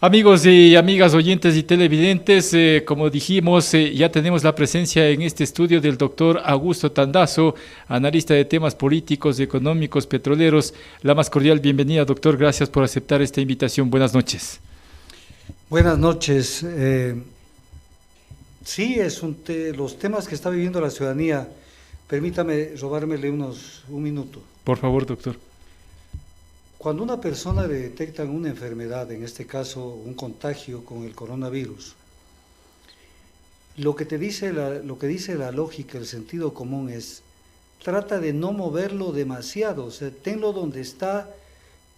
Amigos y amigas oyentes y televidentes, como dijimos, ya tenemos la presencia en este estudio del doctor Augusto Tandazo, analista de temas políticos, económicos, petroleros. La más cordial bienvenida, doctor. Gracias por aceptar esta invitación. Buenas noches. Buenas noches. Sí, los temas que está viviendo la ciudadanía. Permítame robármele un minuto. Por favor, doctor. Cuando a una persona le detectan una enfermedad, en este caso un contagio con el coronavirus, lo que dice la lógica, el sentido común es, trata de no moverlo demasiado, o sea, tenlo donde está,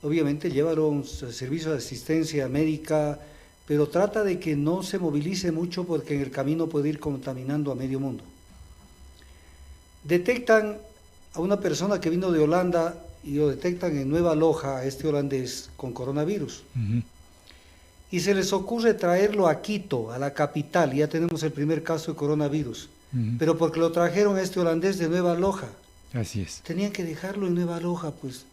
obviamente llévalo a un servicio de asistencia médica, pero trata de que no se movilice mucho porque en el camino puede ir contaminando a medio mundo. Detectan a una persona que vino de Holanda y lo detectan en Nueva Loja, a este holandés, con coronavirus. Y se les ocurre traerlo a Quito, a la capital, y ya tenemos el primer caso de coronavirus. Pero porque lo trajeron a este holandés de Nueva Loja. Así es. Tenían que dejarlo en Nueva Loja, pues.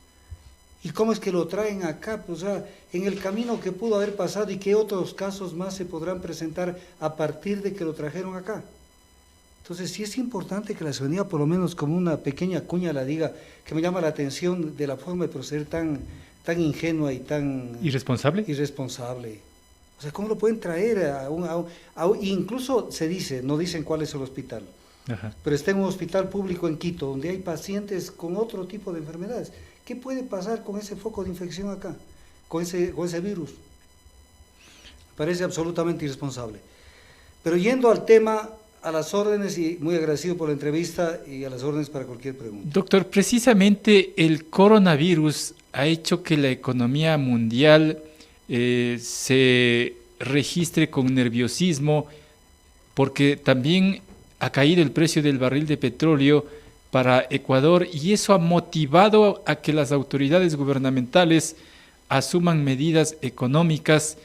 ¿Y cómo es que lo traen acá? Pues, o sea, en el camino que pudo haber pasado y qué otros casos más se podrán presentar a partir de que lo trajeron acá. Entonces sí es importante que la ciudadanía, por lo menos como una pequeña cuña la diga, que me llama la atención de la forma de proceder tan ingenua y tan ¿Irresponsable? irresponsable. O sea, ¿cómo lo pueden traer incluso se dice, no dicen cuál es el hospital, pero está en un hospital público en Quito, donde hay pacientes con otro tipo de enfermedades. ¿Qué puede pasar con ese foco de infección acá, con ese virus? Parece absolutamente irresponsable. Pero yendo al tema, a las órdenes, y muy agradecido por la entrevista y a las órdenes para cualquier pregunta. Doctor, precisamente el coronavirus ha hecho que la economía mundial se registre con nerviosismo, porque también ha caído el precio del barril de petróleo para Ecuador y eso ha motivado a que las autoridades gubernamentales asuman medidas económicas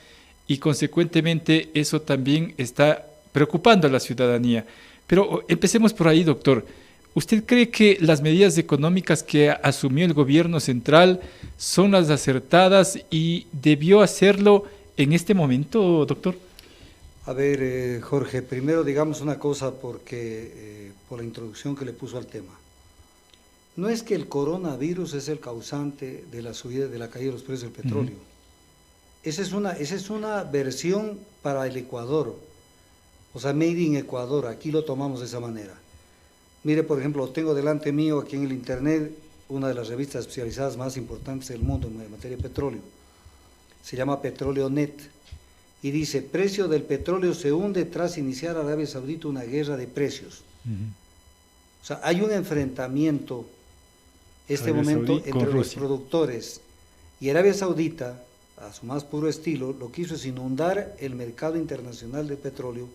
y consecuentemente eso también está preocupando a la ciudadanía. Pero empecemos por ahí, doctor. ¿Usted cree que las medidas económicas que asumió el gobierno central son las acertadas y debió hacerlo en este momento, doctor? A ver, Jorge, primero digamos una cosa por la introducción que le puso al tema. No es que el coronavirus es el causante de la subida, de la caída de los precios del petróleo. Esa es una versión para el Ecuador. O sea, made in Ecuador, aquí lo tomamos de esa manera. Mire, por ejemplo, tengo delante mío aquí en el internet una de las revistas especializadas más importantes del mundo en materia de petróleo. Se llama Petróleo Net y dice, precio del petróleo se hunde tras iniciar Arabia Saudita una guerra de precios. O sea, hay un enfrentamiento momento entre los productores y Arabia Saudita, a su más puro estilo, lo que hizo es inundar el mercado internacional de petróleo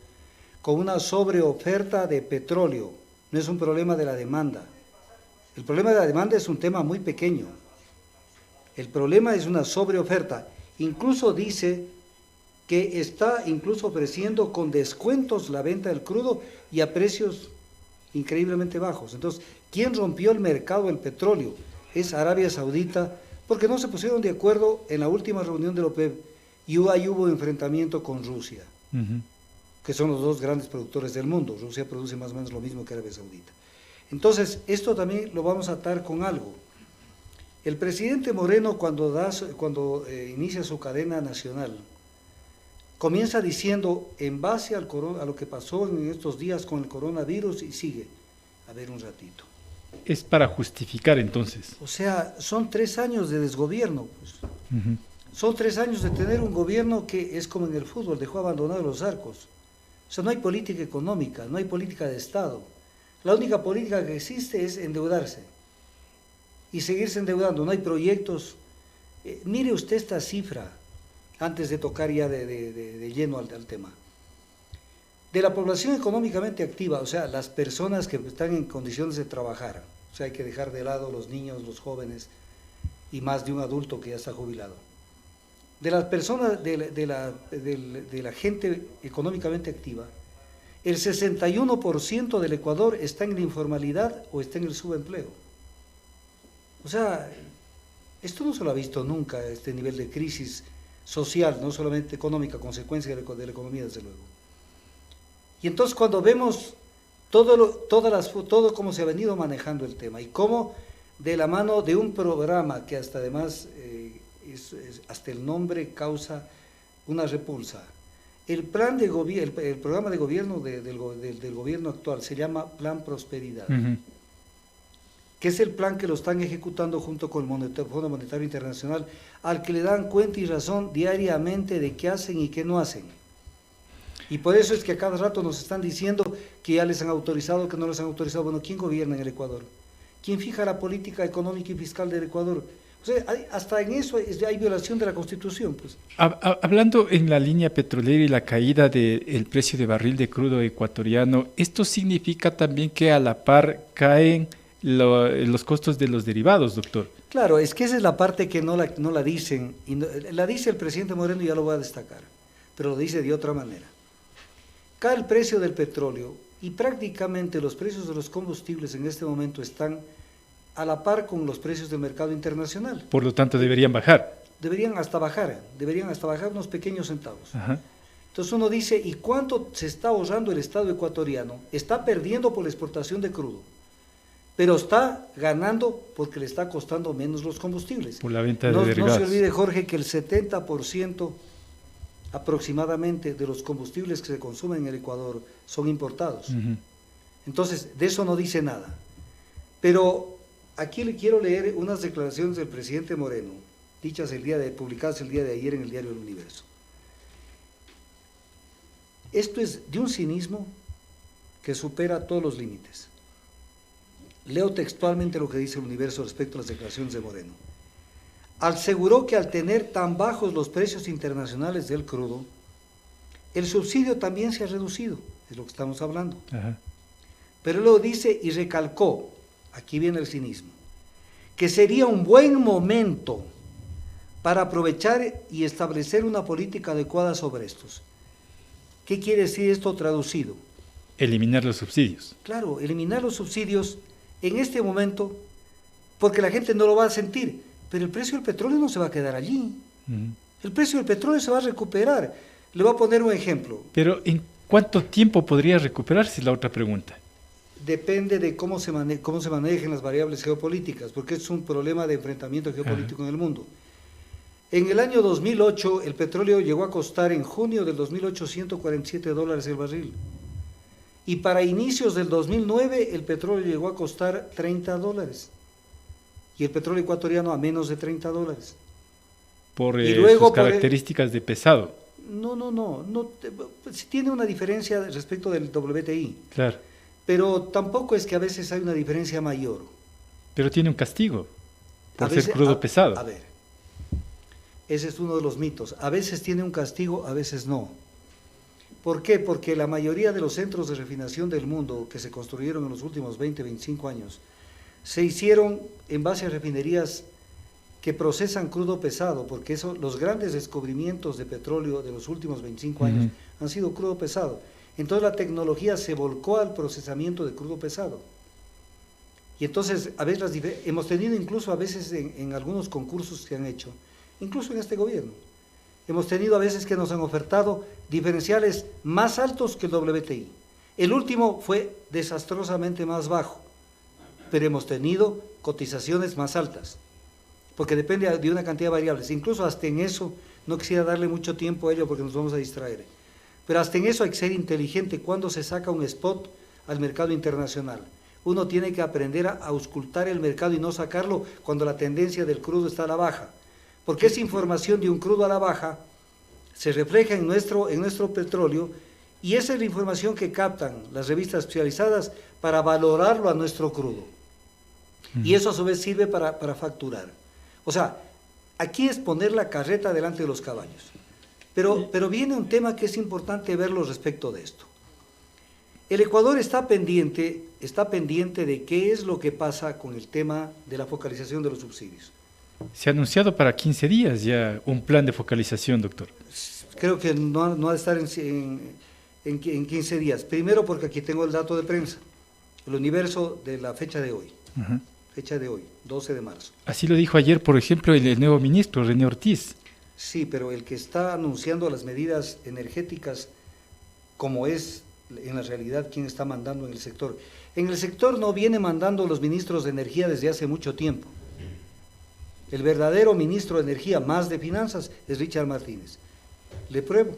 con una sobreoferta de petróleo. No es un problema de la demanda. El problema de la demanda es un tema muy pequeño. El problema es una sobreoferta. Incluso dice que está incluso ofreciendo con descuentos la venta del crudo y a precios increíblemente bajos. Entonces, ¿quién rompió el mercado del petróleo? Es Arabia Saudita, porque no se pusieron de acuerdo en la última reunión de la OPEP y ahí hubo enfrentamiento con Rusia. Que son los dos grandes productores del mundo. Rusia produce más o menos lo mismo que Arabia Saudita. Entonces, esto también lo vamos a atar con algo. El presidente Moreno, cuando inicia su cadena nacional, comienza diciendo, en base a lo que pasó en estos días con el coronavirus, y sigue. A ver un ratito. Es para justificar entonces. O sea, son 3 años de desgobierno, pues. Son 3 años de tener un gobierno que es como en el fútbol, dejó abandonados los arcos. O sea, no hay política económica, no hay política de Estado. La única política que existe es endeudarse y seguirse endeudando. No hay proyectos. Mire usted esta cifra, antes de tocar ya de lleno al tema. De la población económicamente activa, o sea, las personas que están en condiciones de trabajar, o sea, hay que dejar de lado los niños, los jóvenes y más de un adulto que ya está jubilado. De las personas, de la gente económicamente activa, el 61% del Ecuador está en la informalidad o está en el subempleo. O sea, esto no se lo ha visto nunca, este nivel de crisis social, no solamente económica, consecuencia de la economía, desde luego. Y entonces cuando vemos todo cómo se ha venido manejando el tema y cómo de la mano de un programa que hasta además hasta el nombre causa una repulsa. El programa de gobierno del gobierno actual se llama Plan Prosperidad, que es el plan que lo están ejecutando junto con el Fondo Monetario Internacional, al que le dan cuenta y razón diariamente de qué hacen y qué no hacen. Y por eso es que a cada rato nos están diciendo que ya les han autorizado, que no les han autorizado. Bueno, ¿quién gobierna en el Ecuador? ¿Quién fija la política económica y fiscal del Ecuador? O sea, hasta en eso hay violación de la Constitución, pues. Hablando en la línea petrolera y la caída del precio de barril de crudo ecuatoriano, ¿esto significa también que a la par caen los costos de los derivados, doctor? Claro, es que esa es la parte que no la dicen, y la dice el presidente Moreno y ya lo voy a destacar, pero lo dice de otra manera. Cae el precio del petróleo y prácticamente los precios de los combustibles en este momento están a la par con los precios del mercado internacional. Por lo tanto, deberían bajar. Deberían hasta bajar unos pequeños centavos. Ajá. Entonces uno dice, ¿y cuánto se está ahorrando el Estado ecuatoriano? Está perdiendo por la exportación de crudo, pero está ganando porque le está costando menos los combustibles. Por la venta de derivados. No se olvide, Jorge, que el 70% aproximadamente de los combustibles que se consumen en el Ecuador son importados. Entonces, de eso no dice nada. Pero aquí le quiero leer unas declaraciones del presidente Moreno, publicadas el día de ayer en el diario El Universo. Esto es de un cinismo que supera todos los límites. Leo textualmente lo que dice El Universo respecto a las declaraciones de Moreno. Aseguró que al tener tan bajos los precios internacionales del crudo, el subsidio también se ha reducido, es lo que estamos hablando. Ajá. Pero luego dice y recalcó, aquí viene el cinismo, que sería un buen momento para aprovechar y establecer una política adecuada sobre estos. ¿Qué quiere decir esto traducido? Eliminar los subsidios. Claro, eliminar los subsidios en este momento, porque la gente no lo va a sentir. Pero el precio del petróleo no se va a quedar allí. El precio del petróleo se va a recuperar. Le voy a poner un ejemplo. Pero ¿en cuánto tiempo podría recuperarse? Es la otra pregunta. Depende de cómo se manejen las variables geopolíticas, porque es un problema de enfrentamiento geopolítico en el mundo. En el año 2008, el petróleo llegó a costar en junio del 2008 $147 el barril. Y para inicios del 2009, el petróleo llegó a costar $30. Y el petróleo ecuatoriano a menos de $30. Por sus características de pesado. No, sí tiene una diferencia respecto del WTI. Claro. Pero tampoco es que a veces hay una diferencia mayor. Pero tiene un castigo por ser crudo pesado. A ver, ese es uno de los mitos. A veces tiene un castigo, a veces no. ¿Por qué? Porque la mayoría de los centros de refinación del mundo que se construyeron en los últimos 20, 25 años se hicieron en base a refinerías que procesan crudo pesado, porque los grandes descubrimientos de petróleo de los últimos 25 años han sido crudo pesado. Entonces la tecnología se volcó al procesamiento de crudo pesado. Y entonces a veces hemos tenido incluso a veces en algunos concursos que han hecho, incluso en este gobierno, hemos tenido a veces que nos han ofertado diferenciales más altos que el WTI. El último fue desastrosamente más bajo, pero hemos tenido cotizaciones más altas, porque depende de una cantidad de variables. Incluso hasta en eso, no quisiera darle mucho tiempo a ello porque nos vamos a distraer, pero hasta en eso hay que ser inteligente cuando se saca un spot al mercado internacional. Uno tiene que aprender a auscultar el mercado y no sacarlo cuando la tendencia del crudo está a la baja, porque esa información de un crudo a la baja se refleja en nuestro petróleo, y esa es la información que captan las revistas especializadas para valorarlo a nuestro crudo. Y eso a su vez sirve para facturar. O sea, aquí es poner la carreta delante de los caballos. Pero viene un tema que es importante verlo respecto de esto. El Ecuador está pendiente de qué es lo que pasa con el tema de la focalización de los subsidios. Se ha anunciado para 15 días ya un plan de focalización, doctor. Creo que no ha de estar en 15 días. Primero porque aquí tengo el dato de prensa, El Universo de la fecha de hoy. Fecha de hoy, 12 de marzo. Así lo dijo ayer, por ejemplo, el nuevo ministro, René Ortiz. Sí, pero el que está anunciando las medidas energéticas, como es en la realidad quien está mandando en el sector. En el sector no viene mandando los ministros de energía desde hace mucho tiempo. El verdadero ministro de energía, más de finanzas, es Richard Martínez. Le pruebo.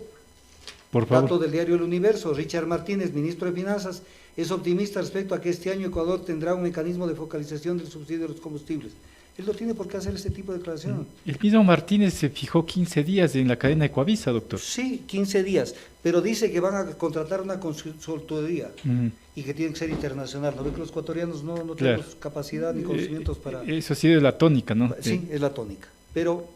Por favor. Dato del diario El Universo, Richard Martínez, ministro de Finanzas, es optimista respecto a que este año Ecuador tendrá un mecanismo de focalización del subsidio de los combustibles. Él no tiene por qué hacer este tipo de declaración. El mismo Martínez se fijó 15 días en la cadena Ecuavisa, doctor. Sí, 15 días, pero dice que van a contratar una consultoría y que tiene que ser internacional. ¿No ve que los ecuatorianos no tenemos capacidad ni conocimientos para...? Eso ha sido la tónica, ¿no? Sí, es la tónica. Pero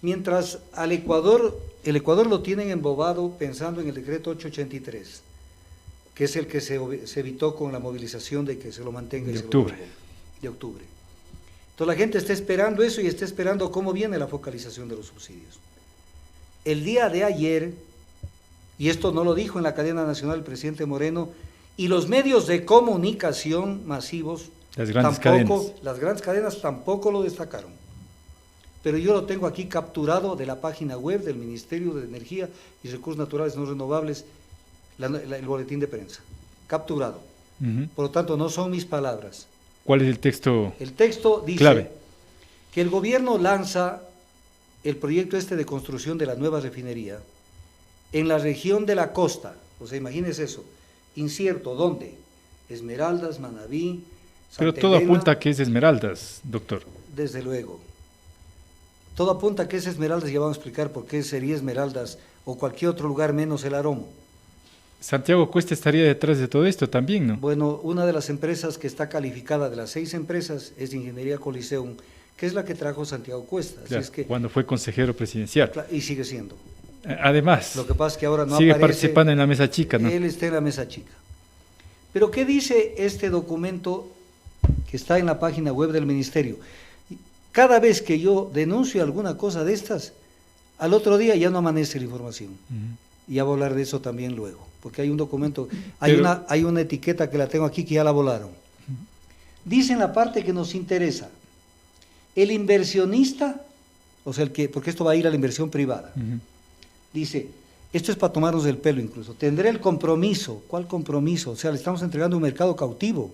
mientras al Ecuador, el Ecuador lo tienen embobado pensando en el decreto 883, que es el que se evitó con la movilización de que se lo mantenga de octubre. De octubre. Entonces la gente está esperando eso y está esperando cómo viene la focalización de los subsidios. El día de ayer, y esto no lo dijo en la cadena nacional el presidente Moreno, y los medios de comunicación masivos, las grandes cadenas tampoco lo destacaron. Pero yo lo tengo aquí capturado de la página web del Ministerio de Energía y Recursos Naturales No Renovables, el boletín de prensa, capturado. Por lo tanto, no son mis palabras. ¿Cuál es el texto? El texto dice clave? Que el gobierno lanza el proyecto de construcción de la nueva refinería en la región de la costa. O sea, imagínese eso. Incierto, ¿dónde? Esmeraldas, Manabí, Santa Pero todo Elena, apunta a que es Esmeraldas, doctor. Desde luego. Todo apunta a que es Esmeraldas, ya vamos a explicar por qué sería Esmeraldas o cualquier otro lugar menos el Aromo. Santiago Cuesta estaría detrás de todo esto también, ¿no? Bueno, una de las empresas que está calificada de las 6 empresas es Ingeniería Coliseum, que es la que trajo Santiago Cuesta. Así Claro, es que, cuando fue consejero presidencial. y sigue siendo. Además, lo que pasa es que ahora no sigue aparece, participando en la mesa chica, ¿no? Él está en la mesa chica. Pero ¿qué dice este documento que está en la página web del ministerio? Cada vez que yo denuncio alguna cosa de estas, al otro día ya no amanece la información. Y ya voy a hablar de eso también luego, porque hay un documento, hay una etiqueta que la tengo aquí que ya la volaron. Dice en la parte que nos interesa, el inversionista, o sea, porque esto va a ir a la inversión privada, dice, esto es para tomarnos el pelo incluso, tendré el compromiso. ¿Cuál compromiso? O sea, le estamos entregando un mercado cautivo.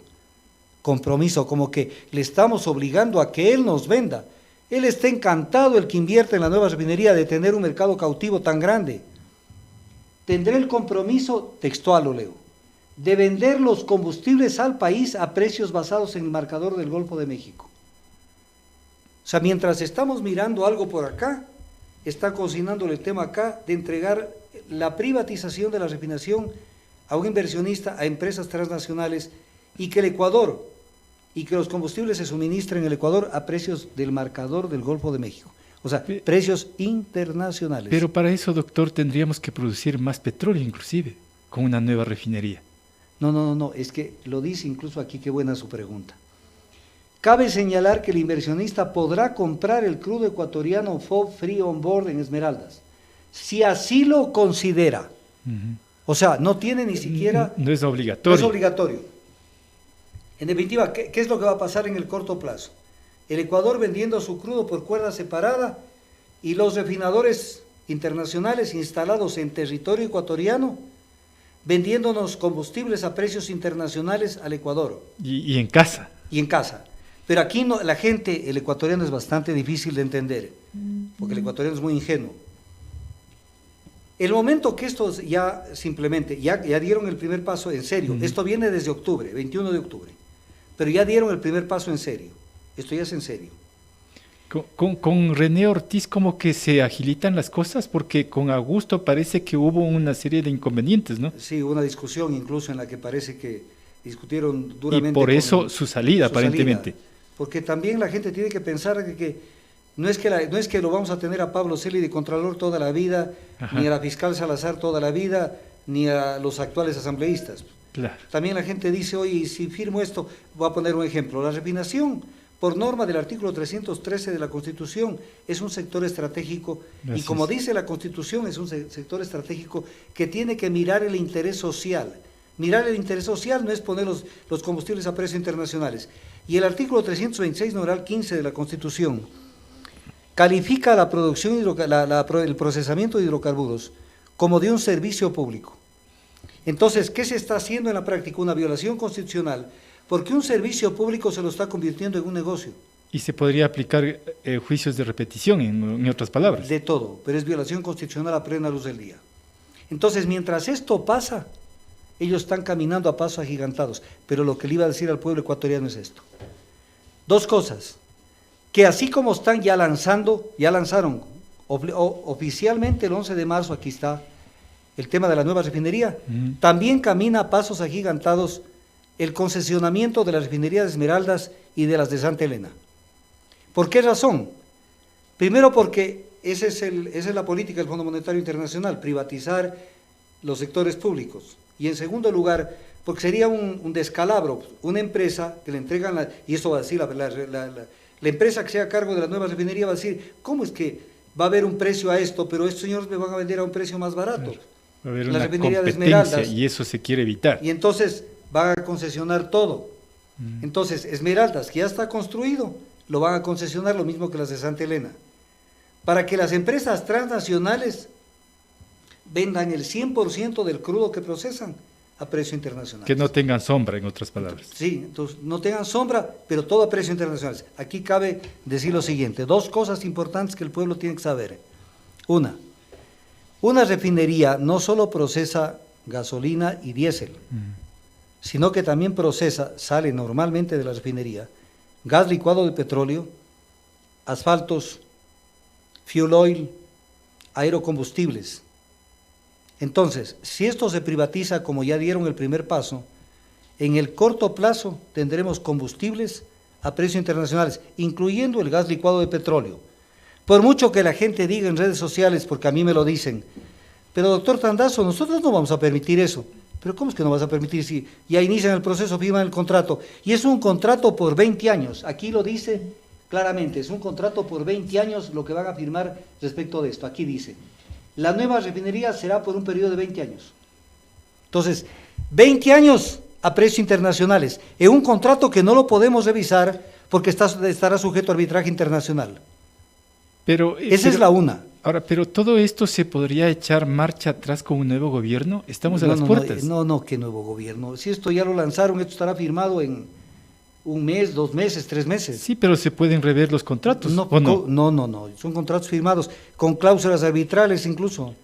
Compromiso, como que le estamos obligando a que él nos venda. Él está encantado, el que invierte en la nueva refinería, de tener un mercado cautivo tan grande. Tendré el compromiso, textual lo leo, de vender los combustibles al país a precios basados en el marcador del Golfo de México. O sea, mientras estamos mirando algo por acá, está cocinándole el tema acá de entregar la privatización de la refinación a un inversionista, a empresas transnacionales, y que el Ecuador, y que los combustibles se suministren en el Ecuador a precios del marcador del Golfo de México. O sea, precios internacionales. Pero para eso, doctor, tendríamos que producir más petróleo inclusive, con una nueva refinería. No, es que lo dice incluso aquí, qué buena su pregunta. Cabe señalar que el inversionista podrá comprar el crudo ecuatoriano FOB Free On Board en Esmeraldas, si así lo considera. O sea, no tiene ni siquiera... No es obligatorio. No es obligatorio. En definitiva, ¿qué es lo que va a pasar en el corto plazo? El Ecuador vendiendo su crudo por cuerda separada y los refinadores internacionales instalados en territorio ecuatoriano vendiéndonos combustibles a precios internacionales al Ecuador. Y en casa. Y en casa. Pero aquí no, la gente, el ecuatoriano es bastante difícil de entender, porque el ecuatoriano es muy ingenuo. El momento que estos ya simplemente, ya dieron el primer paso en serio, esto viene desde octubre, 21 de octubre, pero ya dieron el primer paso en serio, esto ya es en serio. Con René Ortiz como que se agilitan las cosas, porque con Augusto parece que hubo una serie de inconvenientes, ¿no? Sí, hubo una discusión incluso en la que parece que discutieron duramente. Y por eso su salida, aparentemente. Porque también la gente tiene que pensar que no es que lo vamos a tener a Pablo Celi de Contralor toda la vida, ni a la fiscal Salazar toda la vida, ni a los actuales asambleístas. Claro. También la gente dice, oye, si firmo esto, voy a poner un ejemplo, la refinación, por norma del artículo 313 de la Constitución, es un sector estratégico, y como dice la Constitución, es un sector estratégico que tiene que mirar el interés social. Mirar el interés social no es poner los combustibles a precios internacionales. Y el artículo 326, numeral 15 de la Constitución, califica la producción el procesamiento de hidrocarburos como de un servicio público. Entonces, ¿qué se está haciendo en la práctica? Una violación constitucional, porque un servicio público se lo está convirtiendo en un negocio. Y se podría aplicar juicios de repetición, en otras palabras. De todo, pero es violación constitucional a plena luz del día. Entonces, mientras esto pasa, ellos están caminando a pasos agigantados. Pero lo que le iba a decir al pueblo ecuatoriano es esto. Dos cosas. Que así como están ya lanzaron oficialmente el 11 de marzo, aquí está el tema de la nueva refinería, también camina a pasos agigantados el concesionamiento de las refinerías de Esmeraldas y de las de Santa Elena. ¿Por qué razón? Primero porque esa es la política del Fondo Monetario Internacional, privatizar los sectores públicos. Y en segundo lugar, porque sería un descalabro, una empresa que le entregan, y esto va a decir la empresa que sea a cargo de la nueva refinería va a decir, ¿cómo es que va a haber un precio a esto, pero estos señores me van a vender a un precio más barato? Claro. Va a haber La una refinería de competencia Esmeraldas, y eso se quiere evitar. y entonces van a concesionar todo. Entonces, Esmeraldas, que ya está construido, lo van a concesionar lo mismo que las de Santa Elena, para que las empresas transnacionales vendan el 100% del crudo que procesan a precio internacional. Que no tengan sombra, en otras palabras. Sí, entonces no tengan sombra, pero todo a precio internacional. Aquí cabe decir lo siguiente, dos cosas importantes que el pueblo tiene que saber. Una refinería no solo procesa gasolina y diésel, sino que también sale normalmente de la refinería, gas licuado de petróleo, asfaltos, fuel oil, aerocombustibles. Entonces, si esto se privatiza como ya dieron el primer paso, en el corto plazo tendremos combustibles a precios internacionales, incluyendo el gas licuado de petróleo. Por mucho que la gente diga en redes sociales, porque a mí me lo dicen, pero doctor Tandazo, nosotros no vamos a permitir eso. Pero ¿cómo es que no vas a permitir si ya inician el proceso, firman el contrato? Y es un contrato por 20 años, aquí lo dice claramente, es un contrato por 20 años lo que van a firmar respecto de esto. Aquí dice, la nueva refinería será por un periodo de 20 años. Entonces, 20 años a precios internacionales, en un contrato que no lo podemos revisar porque estará sujeto a arbitraje internacional. Esa es la una. Ahora, pero todo esto se podría echar marcha atrás con un nuevo gobierno. Estamos a las puertas. No, ¿qué nuevo gobierno? Si esto ya lo lanzaron, esto estará firmado en un mes, 2 meses, 3 meses. Sí, pero se pueden rever los contratos, No, ¿o no? No, son contratos firmados, con cláusulas arbitrales incluso.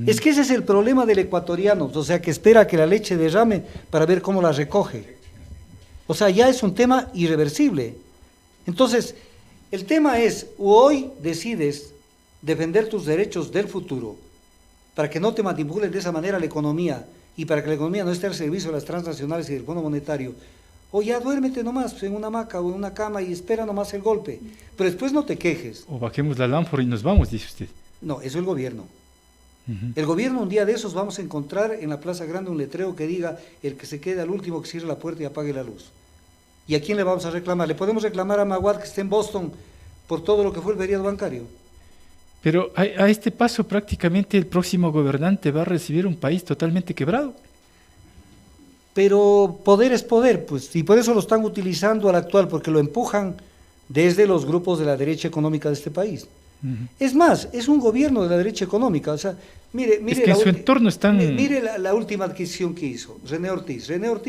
Es que ese es el problema del ecuatoriano, o sea, que espera que la leche derrame para ver cómo la recoge. O sea, ya es un tema irreversible. Entonces, el tema es, hoy decides defender tus derechos del futuro, para que no te manipulen de esa manera la economía, y para que la economía no esté al servicio de las transnacionales y del Fondo Monetario, o ya duérmete nomás en una hamaca o en una cama y espera nomás el golpe, pero después no te quejes. O bajemos la lámpara y nos vamos, dice usted. No, eso es el gobierno. El gobierno, un día de esos vamos a encontrar en la Plaza Grande un letrero que diga, el que se quede al último que cierre la puerta y apague la luz. ¿Y a quién le vamos a reclamar? ¿Le podemos reclamar a Maguad, que está en Boston, por todo lo que fue el feriado bancario? Pero a este paso prácticamente el próximo gobernante va a recibir un país totalmente quebrado. Pero poder es poder, pues, y por eso lo están utilizando al actual, porque lo empujan desde los grupos de la derecha económica de este país. Es más, es un gobierno de la derecha económica, o sea, mire es que en su entorno están... Mire la última adquisición que hizo, René Ortiz,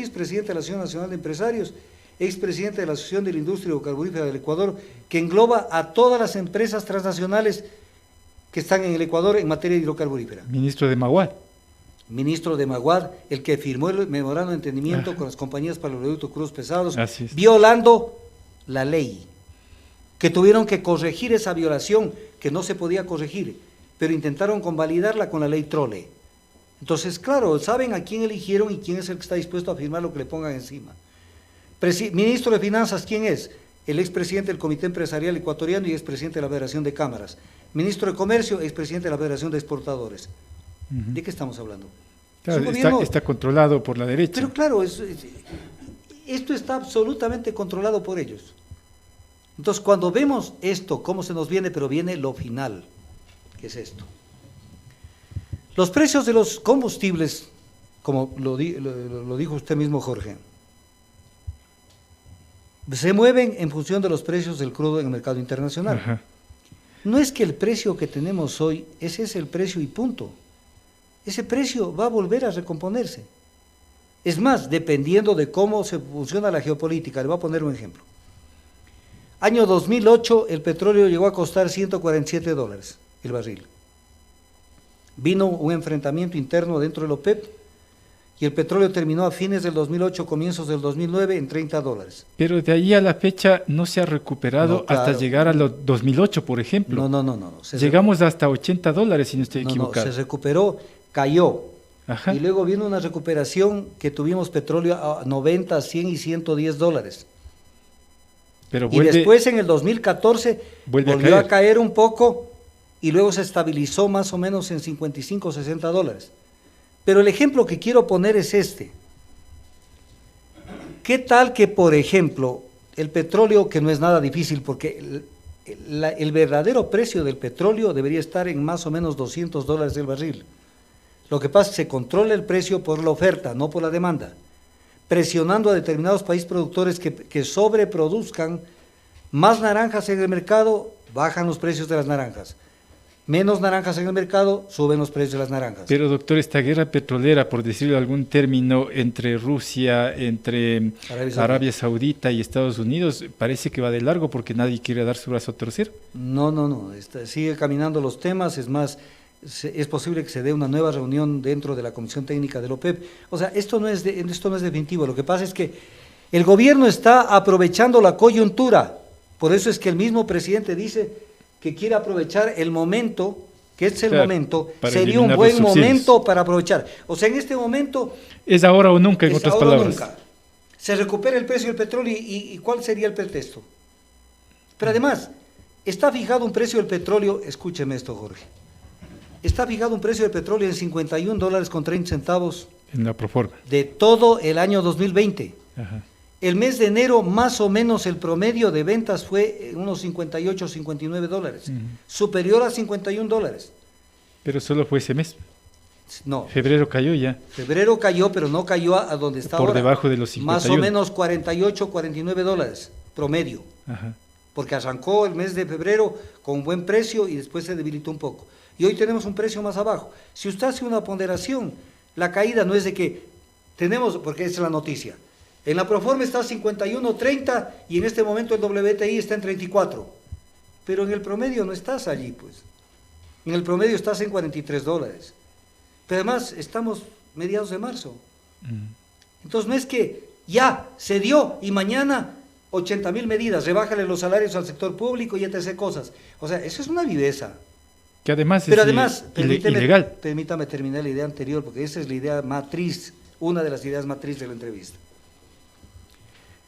presidente de la Asociación Nacional de Empresarios, expresidente de la Asociación de la Industria Hidrocarburífera del Ecuador, que engloba a todas las empresas transnacionales que están en el Ecuador en materia hidrocarburífera. Ministro de Maguad. Ministro de Maguad, el que firmó el memorando de entendimiento con las compañías para los oleoductos crudos pesados, violando la ley, que tuvieron que corregir esa violación, que no se podía corregir, pero intentaron convalidarla con la ley Trole. Entonces, claro, saben a quién eligieron y quién es el que está dispuesto a firmar lo que le pongan encima. Ministro de Finanzas, ¿quién es? El expresidente del Comité Empresarial Ecuatoriano y expresidente de la Federación de Cámaras. Ministro de Comercio, expresidente de la Federación de Exportadores. ¿De qué estamos hablando? Claro, está controlado por la derecha. Pero claro, esto está absolutamente controlado por ellos. Entonces, cuando vemos esto, cómo se nos viene, pero viene lo final, que es esto. Los precios de los combustibles, como lo dijo usted mismo, Jorge, se mueven en función de los precios del crudo en el mercado internacional. No es que el precio que tenemos hoy, ese es el precio y punto. Ese precio va a volver a recomponerse. Es más, dependiendo de cómo se funciona la geopolítica, le voy a poner un ejemplo. Año 2008, el petróleo llegó a costar $147 el barril. Vino un enfrentamiento interno dentro del OPEP y el petróleo terminó a fines del 2008, comienzos del 2009 en $30. Pero de ahí a la fecha no se ha recuperado No, claro. hasta llegar a los 2008, por ejemplo. No. Llegamos hasta $80, si no estoy No, equivocado. se recuperó, cayó. Ajá. Y luego vino una recuperación que tuvimos petróleo a 90, 100 y $110. Pero Y después en el 2014 volvió a caer un poco y luego se estabilizó más o menos en 55 o $60. Pero el ejemplo que quiero poner es este. ¿Qué tal que, por ejemplo, el petróleo, que no es nada difícil, porque el verdadero precio del petróleo debería estar en más o menos $200 el barril? Lo que pasa es que se controla el precio por la oferta, no por la demanda, presionando a determinados países productores que sobreproduzcan más naranjas en el mercado, bajan los precios de las naranjas. Menos naranjas en el mercado, suben los precios de las naranjas. Pero doctor, esta guerra petrolera, por decirlo de algún término, entre Rusia, entre Arabia Saudita y Estados Unidos, parece que va de largo porque nadie quiere dar su brazo a torcer. No, sigue caminando los temas, es más, es posible que se dé una nueva reunión dentro de la Comisión Técnica del OPEP. O sea, esto no es definitivo, lo que pasa es que el gobierno está aprovechando la coyuntura, por eso es que el mismo presidente dice que quiere aprovechar el momento, que es el momento, sería un buen momento para aprovechar. O sea, en este momento... Es ahora o nunca, en otras palabras. Nunca. Se recupera el precio del petróleo y ¿cuál sería el pretexto? Pero además, está fijado un precio del petróleo, escúcheme esto, Jorge, está fijado un precio del petróleo en $51.30 en la proforma de todo el año 2020. Ajá. El mes de enero, más o menos, el promedio de ventas fue unos 58, $59, superior a $51. Pero solo fue ese mes. No. Febrero cayó ya. Febrero cayó, pero no cayó a donde está por ahora. Debajo de los 51. Más o menos 48, $49 promedio. Ajá. Porque arrancó el mes de febrero con buen precio y después se debilitó un poco. Y hoy tenemos un precio más abajo. Si usted hace una ponderación, la caída no es de que tenemos, porque esa es la noticia. En la Proforma está 51.30 y en este momento el WTI está en 34. Pero en el promedio no estás allí, pues. En el promedio estás en $43. Pero además estamos mediados de marzo. Entonces no es que ya se dio y mañana 80.000 medidas, rebájale los salarios al sector público y etc. cosas. O sea, eso es una viveza. Que además Pero es además, ilegal. Permítame terminar la idea anterior, porque esa es la idea matriz, una de las ideas matriz de la entrevista.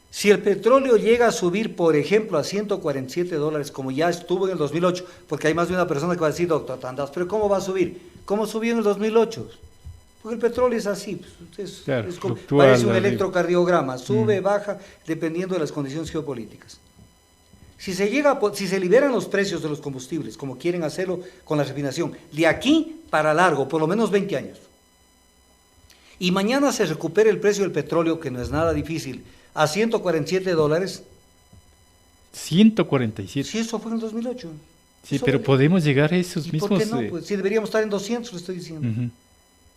Si el petróleo llega a subir, por ejemplo, a $147, como ya estuvo en el 2008, porque hay más de una persona que va a decir, doctor Tandas, pero ¿cómo va a subir? ¿Cómo subió en el 2008? Porque el petróleo es así, claro, parece un electrocardiograma, sube, baja, dependiendo de las condiciones geopolíticas. Si se liberan los precios de los combustibles, como quieren hacerlo con la refinación, de aquí para largo, por lo menos 20 años, y mañana se recupera el precio del petróleo, que no es nada difícil, a $147. 147. Sí, eso fue en el 2008. Sí, pero podemos llegar a esos mismos... ¿Por qué no? Pues sí, deberíamos estar en 200, le estoy diciendo. Uh-huh.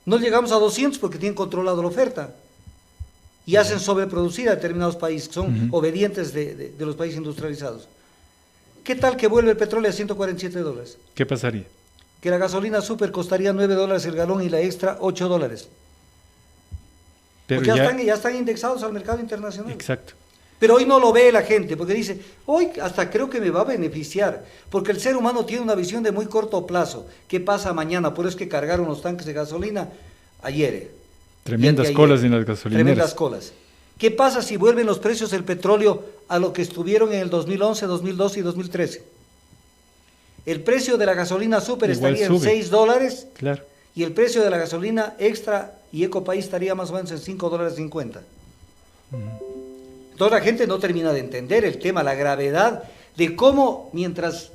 No llegamos a 200 porque tienen controlado la oferta. Y hacen sobreproducir a determinados países, que son obedientes de los países industrializados. ¿Qué tal que vuelve el petróleo a $147? ¿Qué pasaría? Que la gasolina super costaría $9 el galón y la extra $8. Pero porque ya están indexados al mercado internacional. Exacto. Pero hoy no lo ve la gente, porque dice, hoy hasta creo que me va a beneficiar, porque el ser humano tiene una visión de muy corto plazo. ¿Qué pasa mañana? Por eso es que cargaron los tanques de gasolina ayer. Tremendas colas en las gasolineras. Tremendas colas. ¿Qué pasa si vuelven los precios del petróleo a lo que estuvieron en el 2011, 2012 y 2013? El precio de la gasolina super estaría en $6, claro, y el precio de la gasolina extra y Ecopaís estaría más o menos en $5.50. Entonces la gente no termina de entender el tema, la gravedad de cómo mientras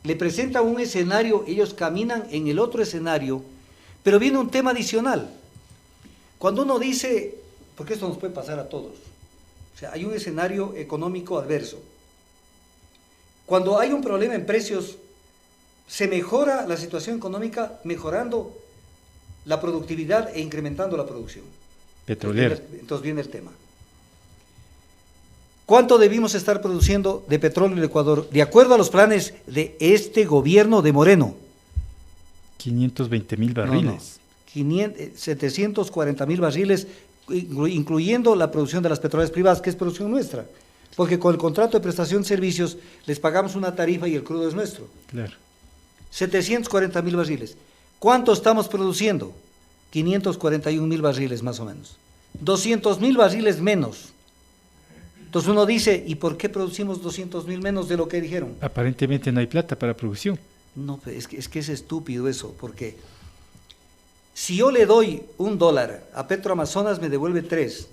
le presentan un escenario, ellos caminan en el otro escenario, pero viene un tema adicional. Cuando uno dice, porque esto nos puede pasar a todos, o sea, hay un escenario económico adverso. Cuando hay un problema en precios, se mejora la situación económica mejorando la productividad e incrementando la producción. Petrolera. Entonces viene el tema. ¿Cuánto debimos estar produciendo de petróleo en el Ecuador? De acuerdo a los planes de este gobierno de Moreno. 520,000 barriles. 740,000 barriles, incluyendo la producción de las petroleras privadas, que es producción nuestra. Porque con el contrato de prestación de servicios les pagamos una tarifa y el crudo es nuestro. Claro. 740,000 barriles. ¿Cuánto estamos produciendo? 541,000 barriles más o menos. 200,000 barriles menos. Entonces uno dice, ¿y por qué producimos 200,000 menos de lo que dijeron? Aparentemente no hay plata para producción. No, es que es estúpido eso, porque si yo le doy $1 a Petroamazonas me devuelve 3.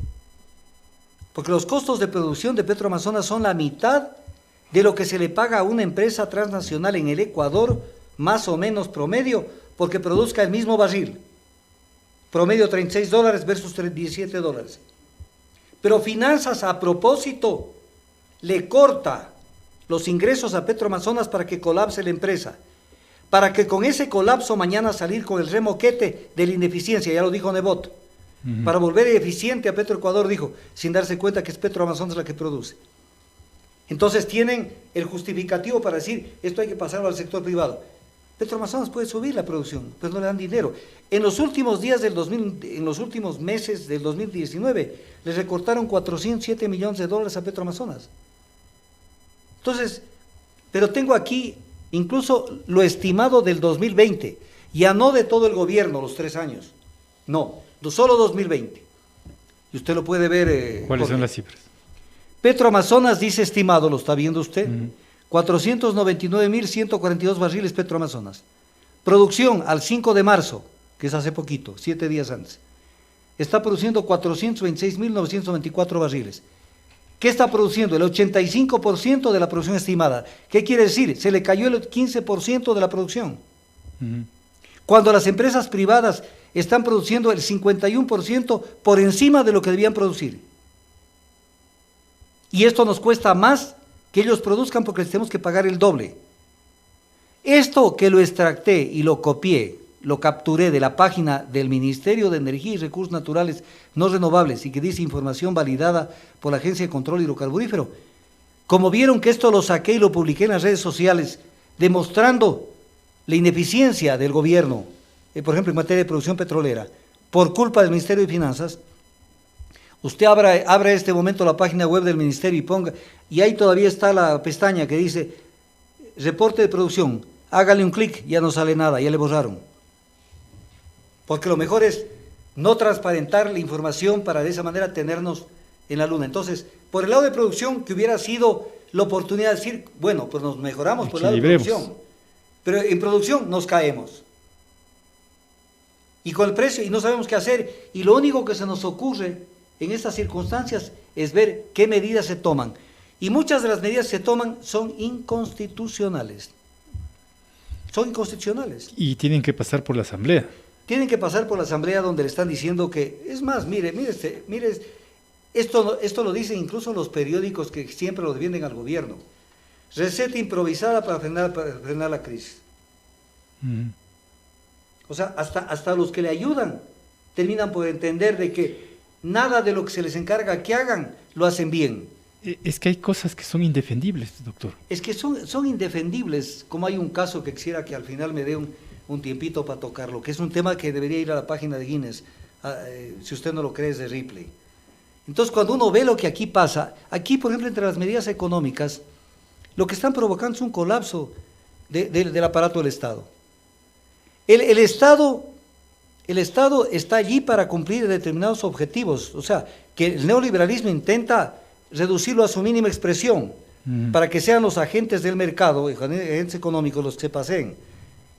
Porque los costos de producción de Petroamazonas son la mitad de lo que se le paga a una empresa transnacional en el Ecuador, más o menos promedio, porque produzca el mismo barril. Promedio $36 versus $17. Pero Finanzas a propósito le corta los ingresos a Petroamazonas para que colapse la empresa, para que con ese colapso mañana salir con el remoquete de la ineficiencia, ya lo dijo Nebot, para volver eficiente a Petroecuador, dijo, sin darse cuenta que es Petroamazonas la que produce. Entonces tienen el justificativo para decir, esto hay que pasarlo al sector privado. Petroamazonas puede subir la producción, pues no le dan dinero. En los últimos días del en los últimos meses del 2019, les recortaron $407 millones a Petroamazonas. Entonces, pero tengo aquí incluso lo estimado del 2020, ya no de todo el gobierno, los 3 años, no, solo 2020. Y usted lo puede ver. ¿Cuáles son las cifras? Petroamazonas dice estimado, ¿lo está viendo usted? 499,142 barriles Petroamazonas. Producción al 5 de marzo, que es hace poquito, 7 días antes, está produciendo 426,994 barriles. ¿Qué está produciendo? El 85% de la producción estimada. ¿Qué quiere decir? Se le cayó el 15% de la producción. Cuando las empresas privadas están produciendo el 51% por encima de lo que debían producir. Y esto nos cuesta más que ellos produzcan porque les tenemos que pagar el doble. Esto que lo extracté y lo copié, lo capturé de la página del Ministerio de Energía y Recursos Naturales No Renovables y que dice información validada por la Agencia de Control Hidrocarburífero. Como vieron que esto lo saqué y lo publiqué en las redes sociales, demostrando la ineficiencia del gobierno, por ejemplo en materia de producción petrolera, por culpa del Ministerio de Finanzas, usted abra en este momento la página web del Ministerio y ponga, y ahí todavía está la pestaña que dice reporte de producción, hágale un clic, ya no sale nada, ya le borraron. Porque lo mejor es no transparentar la información para de esa manera tenernos en la luna. Entonces, por el lado de producción, que hubiera sido la oportunidad de decir, bueno, pues nos mejoramos por el lado de producción, pero en producción nos caemos. Y con el precio, y no sabemos qué hacer, y lo único que se nos ocurre en estas circunstancias es ver qué medidas se toman. Y muchas de las medidas que se toman son inconstitucionales. Son inconstitucionales. Y tienen que pasar por la Asamblea. Tienen que pasar por la Asamblea donde le están diciendo que, es más, mire, esto lo dicen incluso los periódicos que siempre lo defienden al gobierno. Receta improvisada para frenar la crisis. O sea, hasta los que le ayudan terminan por entender de que nada de lo que se les encarga que hagan lo hacen bien. Es que hay cosas que son indefendibles, doctor. Es que son indefendibles, como hay un caso que quisiera que al final me dé un tiempito para tocarlo, que es un tema que debería ir a la página de Guinness, si usted no lo cree, es de Ripley. Entonces, cuando uno ve lo que aquí pasa, aquí, por ejemplo, entre las medidas económicas, lo que están provocando es un colapso del aparato del Estado. El Estado está allí para cumplir determinados objetivos, o sea, que el neoliberalismo intenta reducirlo a su mínima expresión, para que sean los agentes del mercado, agentes económicos los que se paseen,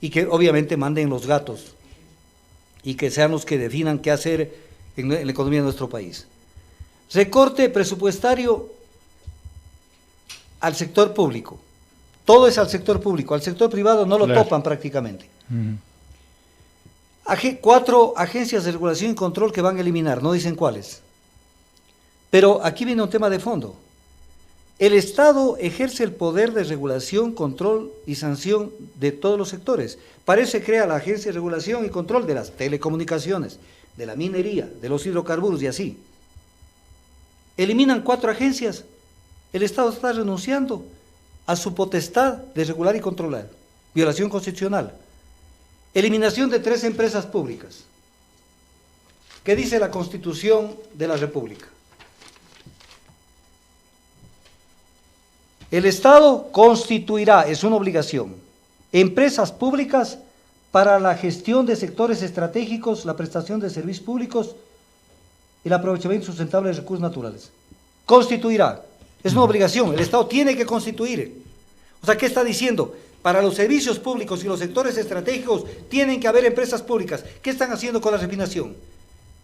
y que obviamente manden los gatos, y que sean los que definan qué hacer en la economía de nuestro país. Recorte presupuestario al sector público, todo es al sector público, al sector privado no lo topan prácticamente. 4 agencias de regulación y control que van a eliminar, no dicen cuáles. Pero aquí viene un tema de fondo. El Estado ejerce el poder de regulación, control y sanción de todos los sectores. Para eso se crea la Agencia de Regulación y Control de las Telecomunicaciones, de la minería, de los hidrocarburos y así. Eliminan 4 agencias. El Estado está renunciando a su potestad de regular y controlar. Violación constitucional. Eliminación de 3 empresas públicas. ¿Qué dice la Constitución de la República? El Estado constituirá, es una obligación, empresas públicas para la gestión de sectores estratégicos, la prestación de servicios públicos y el aprovechamiento sustentable de recursos naturales. Constituirá, es una obligación, el Estado tiene que constituir. O sea, ¿qué está diciendo? Para los servicios públicos y los sectores estratégicos tienen que haber empresas públicas. ¿Qué están haciendo con la refinación?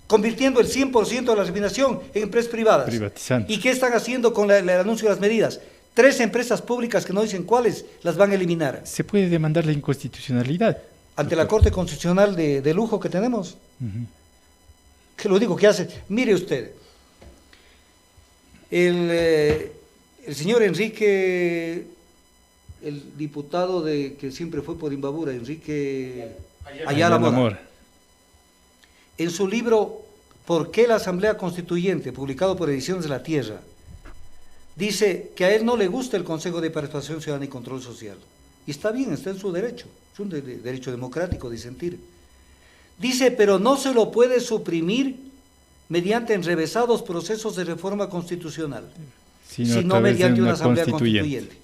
Convirtiendo el 100% de la refinación en empresas privadas. Privatizando. ¿Y qué están haciendo con el anuncio de las medidas? 3 empresas públicas que no dicen cuáles las van a eliminar. ¿Se puede demandar la inconstitucionalidad? Ante la Corte Constitucional de lujo que tenemos. Que lo digo que hace. Mire usted, el señor Enrique, el diputado que siempre fue por Imbabura, Enrique Ayala Mora, en su libro ¿Por qué la Asamblea Constituyente?, publicado por Ediciones de la Tierra, dice que a él no le gusta el Consejo de Participación Ciudadana y Control Social. Y está bien, está en su derecho, es un derecho democrático disentir. Dice, pero no se lo puede suprimir mediante enrevesados procesos de reforma constitucional, sino mediante una Asamblea Constituyente.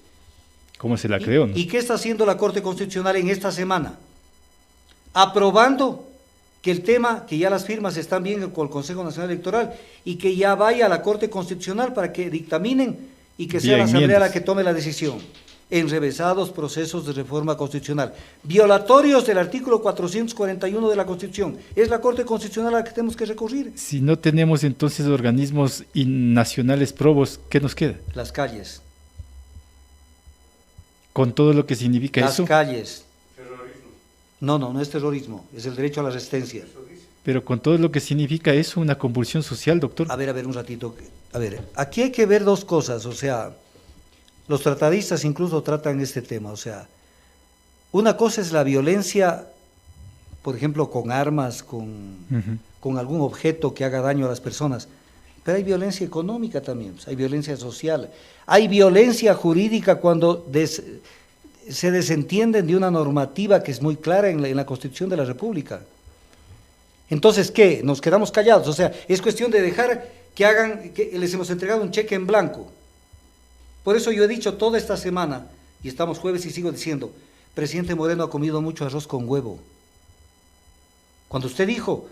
¿Cómo se la creó, no? ¿Y qué está haciendo la Corte Constitucional en esta semana? Aprobando que el tema, que ya las firmas están bien con el Consejo Nacional Electoral y que ya vaya a la Corte Constitucional para que dictaminen y que sea la Asamblea la que tome la decisión. Enrevesados procesos de reforma constitucional, violatorios del artículo 441 de la Constitución. Es la Corte Constitucional a la que tenemos que recurrir. Si no tenemos entonces organismos nacionales probos, ¿qué nos queda? Las calles. Con todo lo que significa eso. Las calles. No es terrorismo, es el derecho a la resistencia. Pero con todo lo que significa eso, una convulsión social, doctor. A ver, un ratito. A ver, aquí hay que ver 2 cosas, o sea, los tratadistas incluso tratan este tema, o sea, una cosa es la violencia, por ejemplo, con armas, con algún objeto que haga daño a las personas, pero hay violencia económica también, hay violencia social, hay violencia jurídica cuando se desentienden de una normativa que es muy clara en la Constitución de la República. Entonces, ¿qué? Nos quedamos callados, o sea, es cuestión de dejar que les hemos entregado un cheque en blanco. Por eso yo he dicho toda esta semana, y estamos jueves y sigo diciendo, presidente Moreno ha comido mucho arroz con huevo. Cuando usted dijo,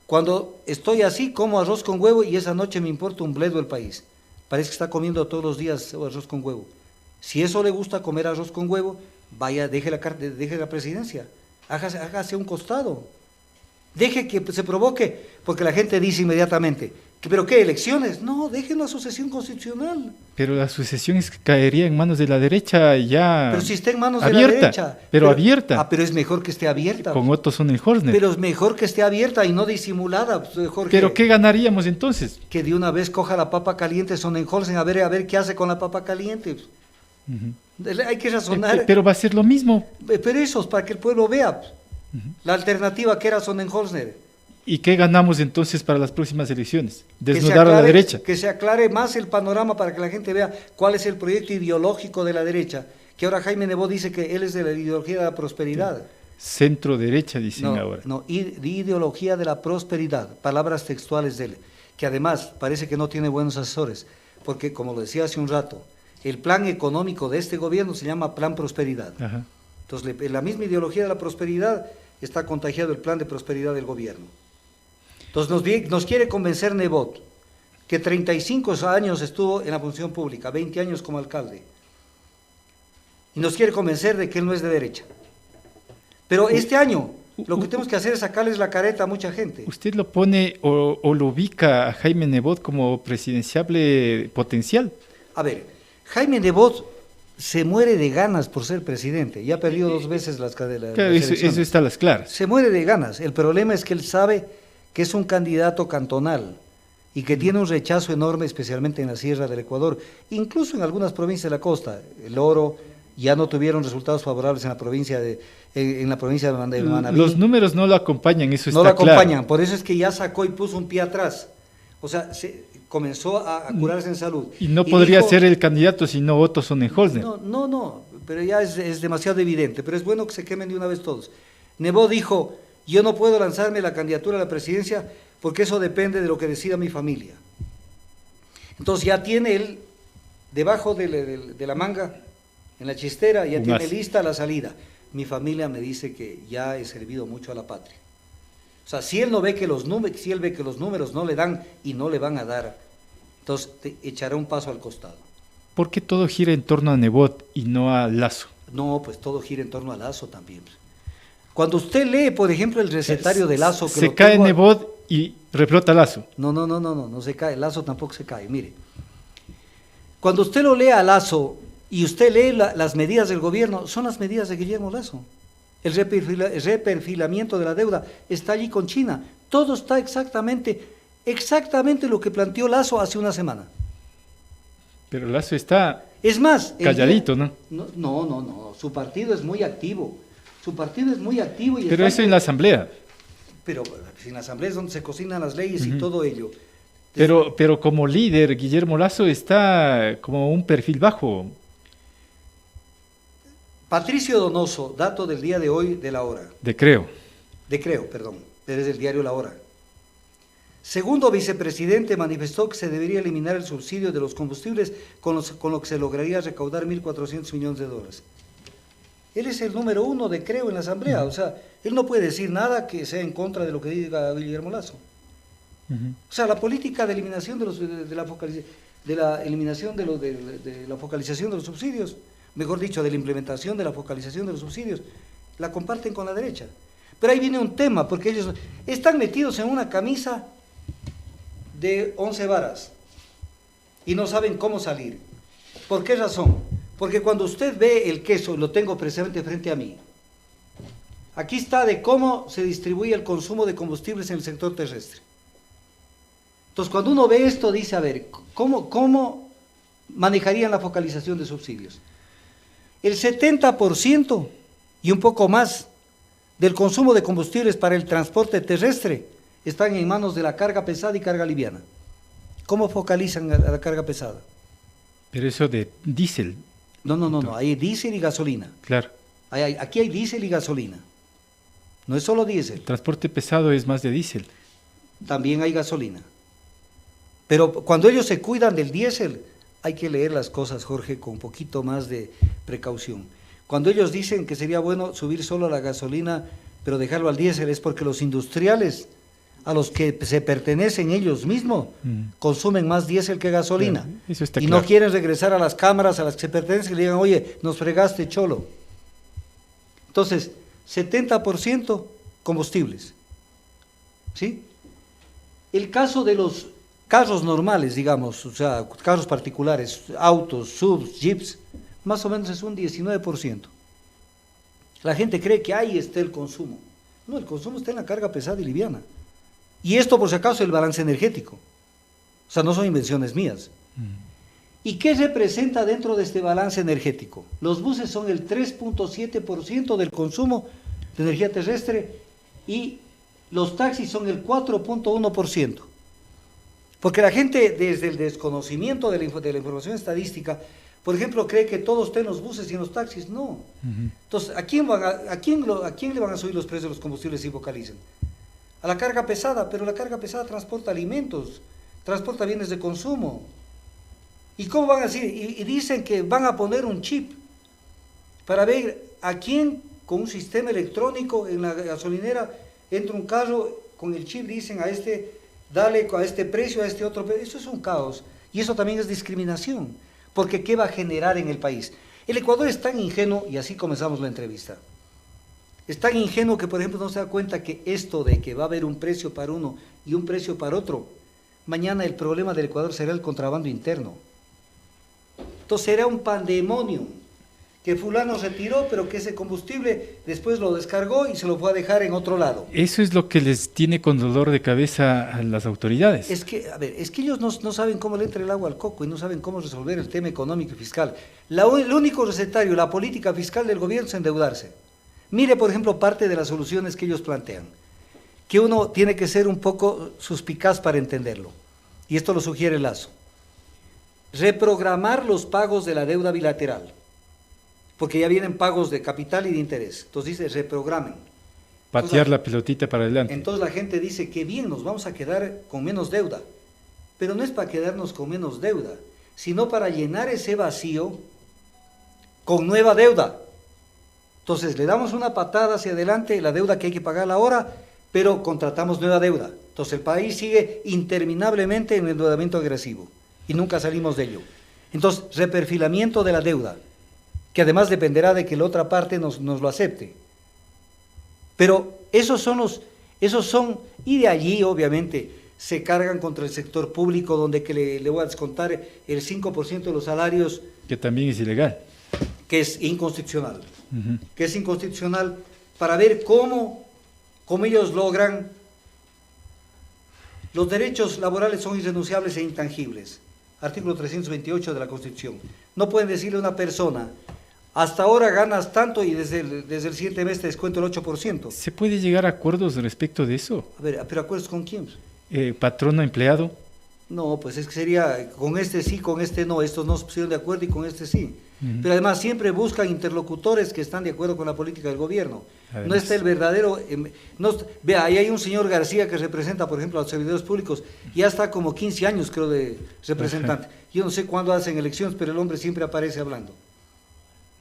cuando estoy así como arroz con huevo y esa noche me importa un bledo el país, parece que está comiendo todos los días arroz con huevo. Si eso le gusta comer arroz con huevo, vaya, deje la presidencia, hágase un costado, deje que se provoque, porque la gente dice inmediatamente, ¿pero qué, elecciones? No, dejen la sucesión constitucional. Pero la sucesión caería en manos de la derecha ya. Pero si está en manos abierta, de la derecha. Pero abierta. Pero es mejor que esté abierta. Con Otto Sonnenhorstner. Pero es mejor que esté abierta y no disimulada, Jorge. ¿Pero qué ganaríamos entonces? Que de una vez coja la papa caliente Sonnenhorstner, a ver qué hace con la papa caliente. Hay que razonar. Pero va a ser lo mismo. Pero eso es para que el pueblo vea la alternativa que era Sonnenhorstner. ¿Y qué ganamos entonces para las próximas elecciones? Desnudar a la derecha. Que se aclare más el panorama para que la gente vea cuál es el proyecto ideológico de la derecha. Que ahora Jaime Nebot dice que él es de la ideología de la prosperidad. Centro derecha, dicen ahora. No, ideología de la prosperidad, palabras textuales de él. Que además parece que no tiene buenos asesores. Porque, como lo decía hace un rato, el plan económico de este gobierno se llama Plan Prosperidad. Ajá. Entonces, la misma ideología de la prosperidad está contagiado el plan de prosperidad del gobierno. Entonces nos quiere convencer Nebot, que 35 años estuvo en la función pública, 20 años como alcalde, y nos quiere convencer de que él no es de derecha. Pero este año lo que tenemos que hacer es sacarles la careta a mucha gente. ¿Usted lo pone o lo ubica a Jaime Nebot como presidenciable potencial? A ver, Jaime Nebot se muere de ganas por ser presidente, ya ha perdido 2 veces las cadenas. Claro, eso está a las claras. Se muere de ganas, el problema es que él sabe que es un candidato cantonal, y que tiene un rechazo enorme, especialmente en la sierra del Ecuador, incluso en algunas provincias de la costa. El oro ya no tuvieron resultados favorables en la provincia de Manabí. Los números no lo acompañan, eso no está lo acompañan, claro. por eso es que ya sacó y puso un pie atrás. O sea, comenzó a curarse en salud. Y no Y podría dijo, ser el candidato si no Otto Sonnenholzer. No, pero ya es demasiado evidente, pero es bueno que se quemen de una vez todos. Nebot dijo, yo no puedo lanzarme la candidatura a la presidencia porque eso depende de lo que decida mi familia. Entonces ya tiene él, debajo de la manga, en la chistera, ya tiene lista la salida. Mi familia me dice que ya he servido mucho a la patria. O sea, si él ve que los números no le dan y no le van a dar, entonces te echará un paso al costado. ¿Por qué todo gira en torno a Nebot y no a Lasso? No, pues todo gira en torno a Lasso también. Cuando usted lee, por ejemplo, el recetario de Lasso... que se cae Nebot y reflota Lasso. No se cae, Lasso tampoco se cae. Mire, cuando usted lo lee a Lasso y usted lee las medidas del gobierno, son las medidas de Guillermo Lasso. El reperfilamiento de la deuda está allí con China. Todo está exactamente lo que planteó Lasso hace una semana. Pero Lasso está es más, calladito, ¿no? No. Su partido es muy activo. Pero eso en la asamblea. Pero en la asamblea es donde se cocinan las leyes y todo ello. Pero como líder, Guillermo Lasso está como un perfil bajo. Patricio Donoso, dato del día de hoy de La Hora. De Creo, desde el diario La Hora. Segundo vicepresidente manifestó que se debería eliminar el subsidio de los combustibles con lo que se lograría recaudar 1.400 millones de dólares. Él es el número uno de Creo en la asamblea, o sea, él no puede decir nada que sea en contra de lo que diga Guillermo Lasso. O sea, la política de eliminación de la focalización de los subsidios, mejor dicho, de la implementación de la focalización de los subsidios, la comparten con la derecha. Pero ahí viene un tema, porque ellos están metidos en una camisa de 11 varas y no saben cómo salir. ¿Por qué razón? Porque cuando usted ve el queso, lo tengo precisamente frente a mí, aquí está de cómo se distribuye el consumo de combustibles en el sector terrestre. Entonces, cuando uno ve esto, dice, a ver, ¿cómo manejarían la focalización de subsidios? El 70% y un poco más del consumo de combustibles para el transporte terrestre están en manos de la carga pesada y carga liviana. ¿Cómo focalizan a la carga pesada? Pero eso de diésel. No, hay diésel y gasolina. Claro. Aquí hay diésel y gasolina. No es solo diésel. El transporte pesado es más de diésel. También hay gasolina. Pero cuando ellos se cuidan del diésel, hay que leer las cosas, Jorge, con un poquito más de precaución. Cuando ellos dicen que sería bueno subir solo a la gasolina, pero dejarlo al diésel, es porque los industriales a los que se pertenecen ellos mismos consumen más diésel que gasolina. Claro, eso está y claro. No quieren regresar a las cámaras a las que se pertenecen y le digan, oye, nos fregaste, cholo. Entonces, 70% combustibles. ¿Sí? El caso de los carros normales, digamos, o sea, carros particulares, autos, subs, jeeps, más o menos es un 19%. La gente cree que ahí está el consumo. No, el consumo está en la carga pesada y liviana. Y esto, por si acaso, es el balance energético. O sea, no son invenciones mías. ¿Y qué representa dentro de este balance energético? Los buses son el 3.7% del consumo de energía terrestre y los taxis son el 4.1%. Porque la gente, desde el desconocimiento de la información estadística, por ejemplo, cree que todo está en los buses y en los taxis. No. Entonces, ¿a quién le van a subir los precios de los combustibles si focalizan? A la carga pesada, pero la carga pesada transporta alimentos, transporta bienes de consumo. ¿Y cómo van a decir? Y dicen que van a poner un chip para ver a quién con un sistema electrónico en la gasolinera entra un carro con el chip, dicen a este, dale a este precio, a este otro precio. Eso es un caos y eso también es discriminación, porque ¿qué va a generar en el país? El Ecuador es tan ingenuo, y así comenzamos la entrevista, es tan ingenuo que, por ejemplo, no se da cuenta que esto de que va a haber un precio para uno y un precio para otro, mañana el problema del Ecuador será el contrabando interno. Entonces será un pandemonium. que fulano retiró, pero que ese combustible después lo descargó y se lo fue a dejar en otro lado. Eso es lo que les tiene con dolor de cabeza a las autoridades. Es que, a ver, es que ellos no saben cómo le entra el agua al coco y no saben cómo resolver el tema económico y fiscal. El único recetario, la política fiscal del gobierno es endeudarse. Mire, por ejemplo, parte de las soluciones que ellos plantean, que uno tiene que ser un poco suspicaz para entenderlo. Y esto lo sugiere Lasso. Reprogramar los pagos de la deuda bilateral, porque ya vienen pagos de capital y de interés. Entonces dice, reprogramen. Patear la pelotita para adelante. Entonces la gente dice, qué bien, nos vamos a quedar con menos deuda. Pero no es para quedarnos con menos deuda, sino para llenar ese vacío con nueva deuda. Entonces le damos una patada hacia adelante, la deuda que hay que pagar ahora, pero contratamos nueva deuda. Entonces el país sigue interminablemente en el endeudamiento agresivo y nunca salimos de ello. Entonces, reperfilamiento de la deuda, que además dependerá de que la otra parte nos lo acepte. Pero esos son, y de allí obviamente se cargan contra el sector público, donde que le voy a descontar el 5% de los salarios. Que también es ilegal. Que es inconstitucional. Que es inconstitucional para ver cómo ellos logran. Los derechos laborales son irrenunciables e intangibles. Artículo 328 de la Constitución. No pueden decirle a una persona, hasta ahora ganas tanto y desde el siguiente mes te descuento el 8%. ¿Se puede llegar a acuerdos respecto de eso? A ver, ¿pero acuerdos con quién? ¿Patrono, empleado? No, pues es que sería, con este sí, con este no, estos no se pusieron de acuerdo y con este sí. Pero además siempre buscan interlocutores que están de acuerdo con la política del gobierno. Además, no está el verdadero... vea, ahí hay un señor García que representa, por ejemplo, a los servidores públicos, ya está como 15 años, creo, de representante. Yo no sé cuándo hacen elecciones, pero el hombre siempre aparece hablando.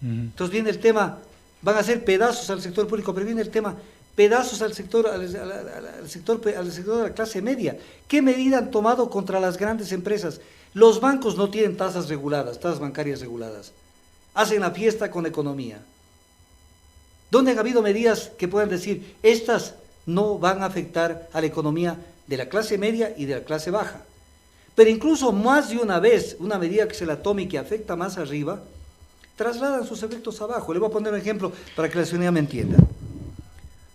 Entonces viene el tema, van a hacer pedazos al sector público, pero viene el tema, pedazos al sector, al sector de la clase media. ¿Qué medida han tomado contra las grandes empresas? Los bancos no tienen tasas reguladas, tasas bancarias reguladas. Hacen la fiesta con economía. ¿Dónde han habido medidas que puedan decir, estas no van a afectar a la economía de la clase media y de la clase baja? Pero incluso más de una vez, una medida que se la tome y que afecta más arriba, trasladan sus efectos abajo. Le voy a poner un ejemplo para que la ciudadanía me entienda.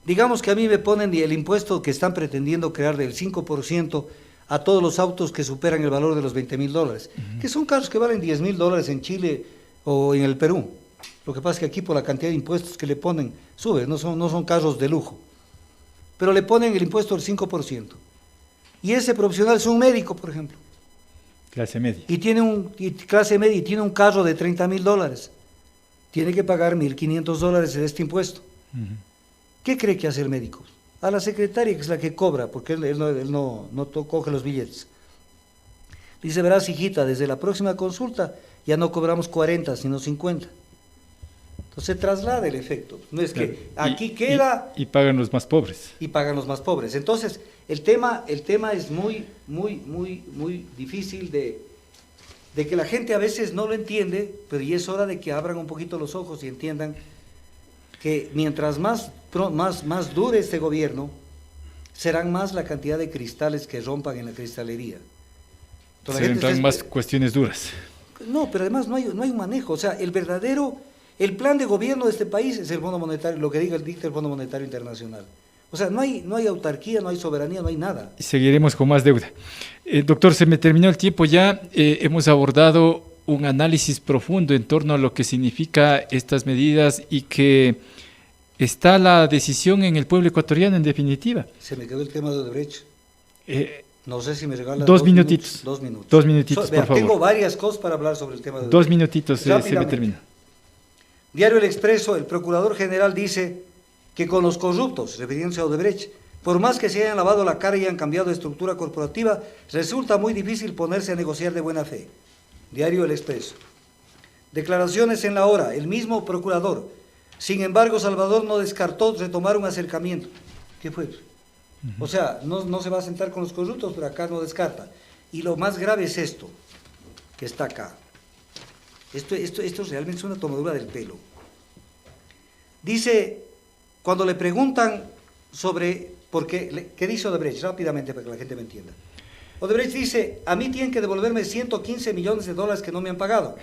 Digamos que a mí me ponen el impuesto que están pretendiendo crear del 5% a todos los autos que superan el valor de los $20,000, que son carros que valen $10,000 en Chile o en el Perú. Lo que pasa es que aquí por la cantidad de impuestos que le ponen, sube, no son carros de lujo. Pero le ponen el impuesto del 5%. Y ese profesional es un médico, por ejemplo. Clase media. Clase media y tiene un carro de $30,000. Tiene que pagar $1,500 de este impuesto. ¿Qué cree que hace el médico? A la secretaria, que es la que cobra, porque él no coge los billetes. Dice, verás, hijita, desde la próxima consulta ya no cobramos 40, sino 50. Entonces se traslada el efecto. No es que aquí queda... Y pagan los más pobres. Y pagan los más pobres. Entonces, el tema es muy difícil de que la gente a veces no lo entiende, pero ya es hora de que abran un poquito los ojos y entiendan que mientras más dure este gobierno, serán más la cantidad de cristales que rompan en la cristalería. Se entran más cuestiones duras. No, pero además no hay un manejo. O sea, el plan de gobierno de este país es el Fondo Monetario, lo que dicta el Fondo Monetario Internacional. O sea, no hay autarquía, no hay soberanía, no hay nada. Seguiremos con más deuda. Doctor, se me terminó el tiempo ya. Hemos abordado un análisis profundo en torno a lo que significa estas medidas y que está la decisión en el pueblo ecuatoriano en definitiva. Se me quedó el tema de Odebrecht. No sé si me regalan 2 minutitos. 2 minutos. 2 minutitos, por favor. Tengo varias cosas para hablar sobre el tema de Odebrecht. 2 minutitos, se me termina. Diario El Expreso, el procurador general dice que con los corruptos, refiriéndose a Odebrecht, por más que se hayan lavado la cara y hayan cambiado de estructura corporativa, resulta muy difícil ponerse a negociar de buena fe. Diario El Expreso. Declaraciones en La Hora, el mismo procurador. Sin embargo, Salvador no descartó retomar un acercamiento. ¿Qué fue? O sea, no se va a sentar con los corruptos, pero acá no descarta. Y lo más grave es esto, que está acá. Esto realmente es una tomadura del pelo. Dice, cuando le preguntan sobre, ¿qué dice Odebrecht? Rápidamente para que la gente me entienda. Odebrecht dice, a mí tienen que devolverme $115 millones que no me han pagado.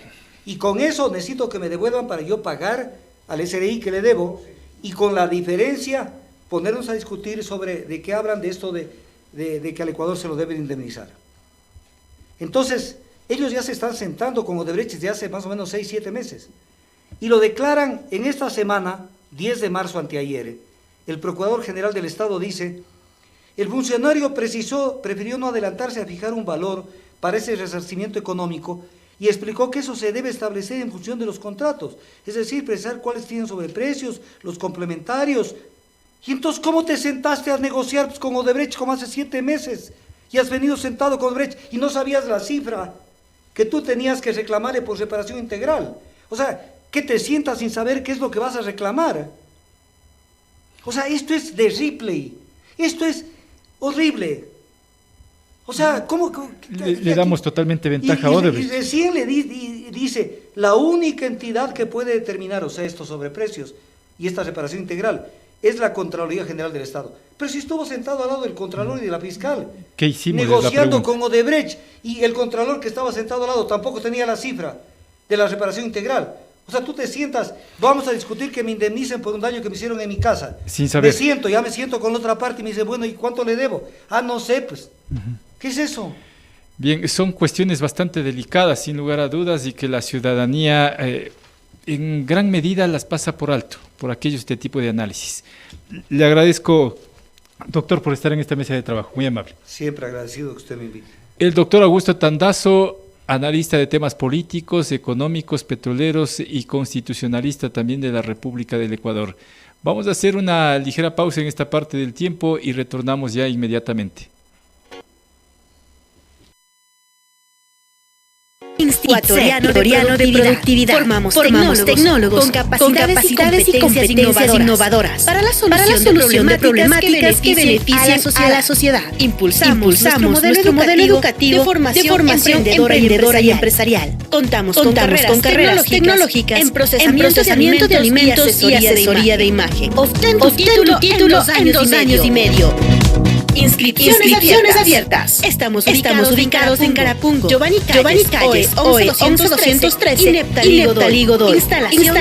Y con eso necesito que me devuelvan para yo pagar al SRI que le debo, y con la diferencia ponernos a discutir sobre de qué hablan de esto de que al Ecuador se lo deben indemnizar. Entonces, ellos ya se están sentando con Odebrecht desde hace más o menos 6, 7 meses. Y lo declaran en esta semana, 10 de marzo, anteayer. El Procurador General del Estado dice: el funcionario prefirió no adelantarse a fijar un valor para ese resarcimiento económico y explicó que eso se debe establecer en función de los contratos, es decir, precisar cuáles tienen sobreprecios, los complementarios. Y entonces, ¿cómo te sentaste a negociar pues, con Odebrecht como hace 7 meses? Y has venido sentado con Odebrecht y no sabías la cifra que tú tenías que reclamarle por reparación integral. O sea, ¿qué te sientas sin saber qué es lo que vas a reclamar? O sea, esto es de Ripley. Esto es horrible. O sea, ¿cómo? Le damos totalmente ventaja a Odebrecht. Y recién le dice, la única entidad que puede determinar, o sea, estos sobreprecios y esta reparación integral, es la Contraloría General del Estado. Pero si estuvo sentado al lado del Contralor y de la Fiscal, ¿qué hicimos? Negociando con Odebrecht, y el Contralor que estaba sentado al lado tampoco tenía la cifra de la reparación integral. O sea, tú te sientas, vamos a discutir que me indemnicen por un daño que me hicieron en mi casa. Sin saber. Ya me siento con la otra parte y me dice, bueno, ¿y cuánto le debo? Ah, no sé, pues. ¿Qué es eso? Bien, son cuestiones bastante delicadas, sin lugar a dudas, y que la ciudadanía en gran medida las pasa por alto, por este tipo de análisis. Le agradezco, doctor, por estar en esta mesa de trabajo, muy amable. Siempre agradecido que usted me invite. El doctor Augusto Tandazo, analista de temas políticos, económicos, petroleros y constitucionalista también de la República del Ecuador. Vamos a hacer una ligera pausa en esta parte del tiempo y retornamos ya inmediatamente. Ecuatoriano de Productividad. Formamos tecnólogos con capacidades y competencias innovadoras para la solución de problemáticas que beneficien a la sociedad. Impulsamos nuestro modelo educativo de formación emprendedora y empresarial. Contamos con carreras tecnológicas en procesamiento de alimentos y asesoría de imagen. Obtén tu título en 2 años y medio. Inscripciones abiertas. Estamos ubicados en Carapungo, Giovanni Calles, OE 11203 y Neptalí Godoy. Instalación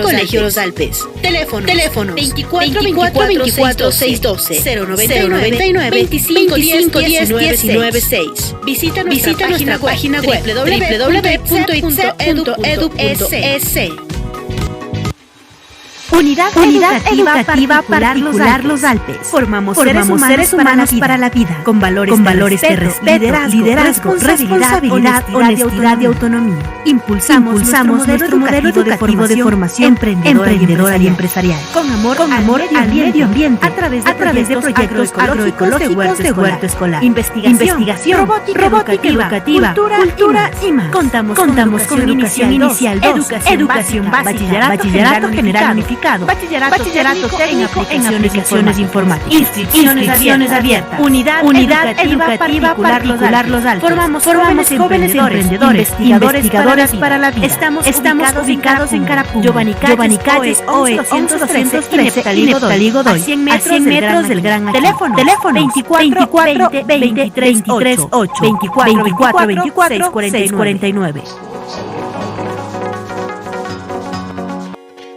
Colegio Los Alpes. Teléfonos 24 612 099 2510 96. Visita nuestra página web www.itse.edu.es. Unidad Educativa Particular Los Alpes. Formamos seres humanos para la vida, con valores de respeto, liderazgo, responsabilidad, honestidad y autonomía. Impulsamos nuestro modelo educativo de formación emprendedora y empresarial, con amor al medio ambiente, a través de proyectos agroecológicos de huerto escolar, investigación, robótica educativa, cultura y más. Contamos con educación inicial 2, educación básica, bachillerato general unificado, bachillerato técnico en aplicaciones informáticas. Inscripciones abiertas. Unidad Educativa Particular Los Alpes. Formamos jóvenes emprendedores, investigadores para la vida. Estamos ubicados en Carapungo, Giovanni Calles, OE 11213 y Neptalí Godoy, a 100 metros del Gran Teléfono 24 20 33 8, 24 649.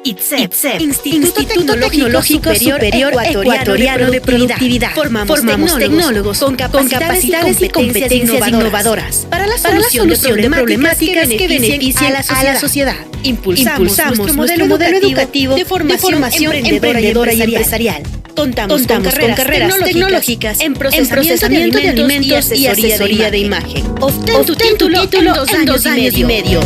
ITSEP, Instituto Tecnológico Superior Ecuatoriano de Productividad. Formamos tecnólogos con capacidades y competencias innovadoras para la solución de problemáticas que beneficien a la sociedad. Impulsamos nuestro modelo educativo de formación emprendedora y empresarial. Contamos con carreras tecnológicas en procesamiento de alimentos y asesoría de imagen. Obtén tu título en 2 años y medio.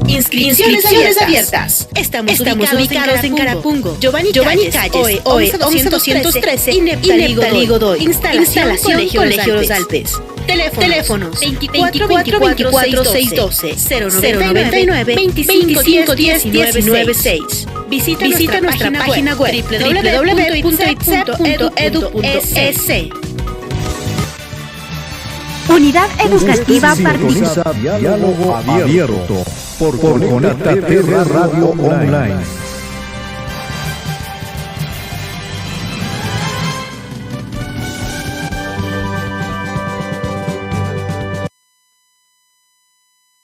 Inscripciones abiertas. Estamos ubicados en Carapungo, Giovanni Calles, OE 11213 y Neptalí Godoy. Instalación Colegio Los Alpes. Teléfonos 24 612 099 2510 96. Visita nuestra página web www.itse.edu.es. Unidad Educativa Particular. Diálogo abierto por Conéctate Radio Online.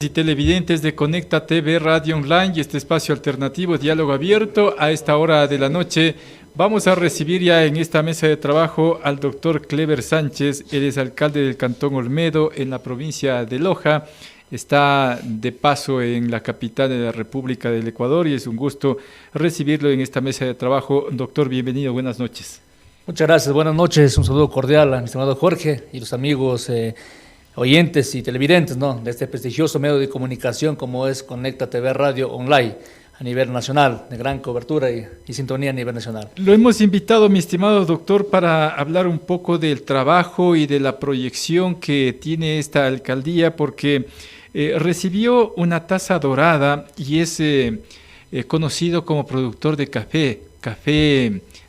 y televidentes de Conecta TV Radio Online y este espacio alternativo, diálogo abierto, a esta hora de la noche vamos a recibir ya en esta mesa de trabajo al doctor Cleber Sánchez. Él es alcalde del Cantón Olmedo en la provincia de Loja. Está de paso en la capital de la República del Ecuador y es un gusto recibirlo en esta mesa de trabajo. Doctor, bienvenido, buenas noches. Muchas gracias, buenas noches, un saludo cordial a mi estimado Jorge y los amigos oyentes y televidentes, ¿no?, de este prestigioso medio de comunicación como es Conecta TV Radio Online a nivel nacional, de gran cobertura y sintonía a nivel nacional. Lo hemos invitado, mi estimado doctor, para hablar un poco del trabajo y de la proyección que tiene esta alcaldía, porque recibió una taza dorada y es conocido como productor de café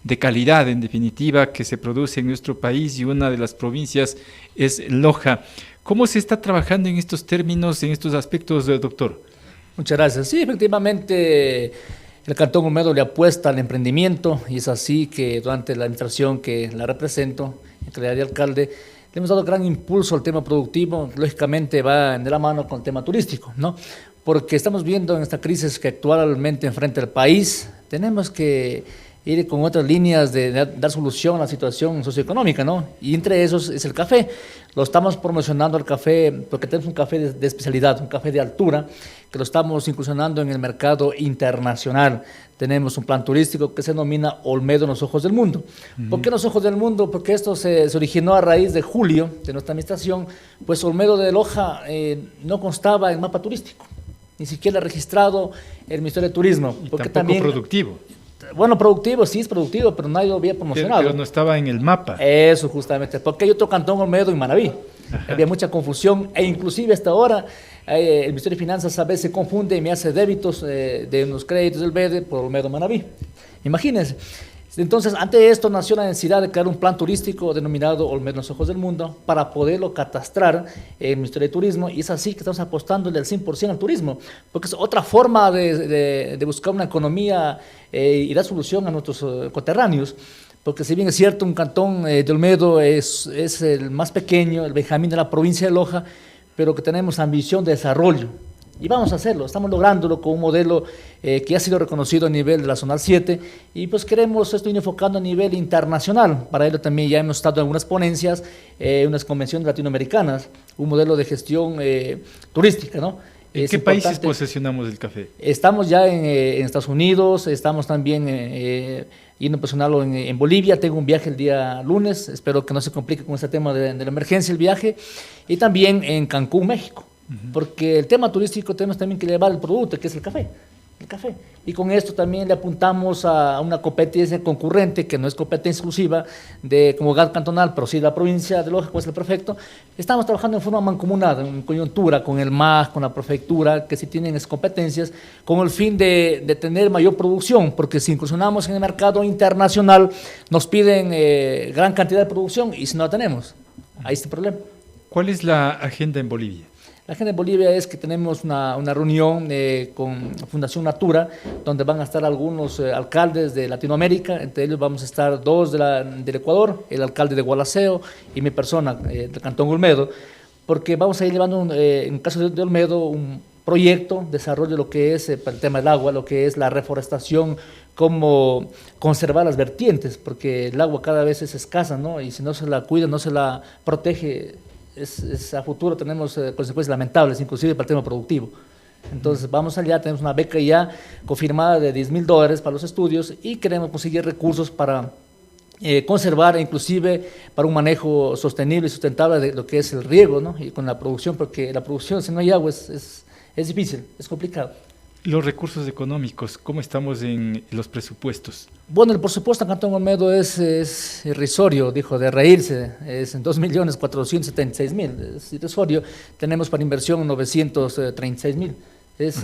de calidad, en definitiva, que se produce en nuestro país, y una de las provincias es Loja. ¿Cómo se está trabajando en estos términos, en estos aspectos, doctor? Muchas gracias. Sí, efectivamente, el Cantón Olmedo le apuesta al emprendimiento y es así que durante la administración que la represento, en calidad de alcalde, le hemos dado gran impulso al tema productivo. Lógicamente va de la mano con el tema turístico, ¿no? Porque estamos viendo en esta crisis que actualmente enfrenta el país, tenemos que ir con otras líneas de dar solución a la situación socioeconómica, ¿no? Y entre esos es el café. Lo estamos promocionando el café porque tenemos un café de especialidad, un café de altura, que lo estamos incursionando en el mercado internacional. Tenemos un plan turístico que se denomina Olmedo en los Ojos del Mundo. ¿Por qué en los Ojos del Mundo? Porque esto se originó a raíz de julio de nuestra administración, pues Olmedo de Loja no constaba en mapa turístico, ni siquiera registrado el Ministerio de Turismo. Y porque tampoco también, productivo. Bueno, productivo, sí es productivo, pero nadie lo había promocionado. Pero no estaba en el mapa. Eso justamente, porque hay otro Cantón Olmedo en Manabí. Ajá. Había mucha confusión e inclusive hasta ahora el Ministerio de Finanzas a veces se confunde y me hace débitos de unos créditos del BEDE por Olmedo Manabí. Imagínense. Entonces, ante esto nació la necesidad de crear un plan turístico denominado Olmedo en los Ojos del Mundo para poderlo catastrar en el Ministerio de Turismo, y es así que estamos apostándole al 100% al turismo, porque es otra forma de buscar una economía y dar solución a nuestros coterráneos, porque si bien es cierto, un cantón de Olmedo es el más pequeño, el Benjamín de la provincia de Loja, pero que tenemos ambición de desarrollo. Y vamos a hacerlo, estamos lográndolo con un modelo que ha sido reconocido a nivel de la Zonal 7 y pues queremos esto ir enfocando a nivel internacional. Para ello también ya hemos estado en algunas ponencias, unas convenciones latinoamericanas, un modelo de gestión turística, ¿no? ¿En qué países posesionamos el café? Estamos ya en Estados Unidos, estamos también yendo a posicionarlo en Bolivia. Tengo un viaje el día lunes, espero que no se complique con este tema de la emergencia el viaje, y también en Cancún, México. Porque el tema turístico tenemos también que llevar el producto, que es el café. Y con esto también le apuntamos a una competencia concurrente, que no es competencia exclusiva como GAT cantonal, pero sí de la provincia de Loja, que es el prefecto. Estamos trabajando en forma mancomunada, en coyuntura, con el MAG, con la prefectura, que sí tienen esas competencias, con el fin de tener mayor producción, porque si incursionamos en el mercado internacional, nos piden gran cantidad de producción, y si no la tenemos, ahí está el problema. ¿Cuál es la agenda en Bolivia? La agenda en Bolivia es que tenemos una reunión con Fundación Natura, donde van a estar algunos alcaldes de Latinoamérica. Entre ellos vamos a estar dos del Ecuador, el alcalde de Gualaceo y mi persona, del Cantón Olmedo, porque vamos a ir llevando, en el caso de Olmedo, un proyecto de desarrollo de lo que es el tema del agua, lo que es la reforestación, cómo conservar las vertientes, porque el agua cada vez es escasa, ¿no? Y si no se la cuida, no se la protege, a futuro tenemos consecuencias lamentables, inclusive para el tema productivo. Entonces vamos allá, tenemos una beca ya confirmada de $10,000 para los estudios y queremos conseguir recursos para conservar e inclusive para un manejo sostenible y sustentable de lo que es el riego, ¿no? Y con la producción, porque la producción si no hay agua es difícil, es complicado. Los recursos económicos, ¿cómo estamos en los presupuestos? Bueno, el presupuesto en Cantón Olmedo es irrisorio, dijo, de reírse, es en 2.476.000, es irrisorio. Tenemos para inversión 936.000, es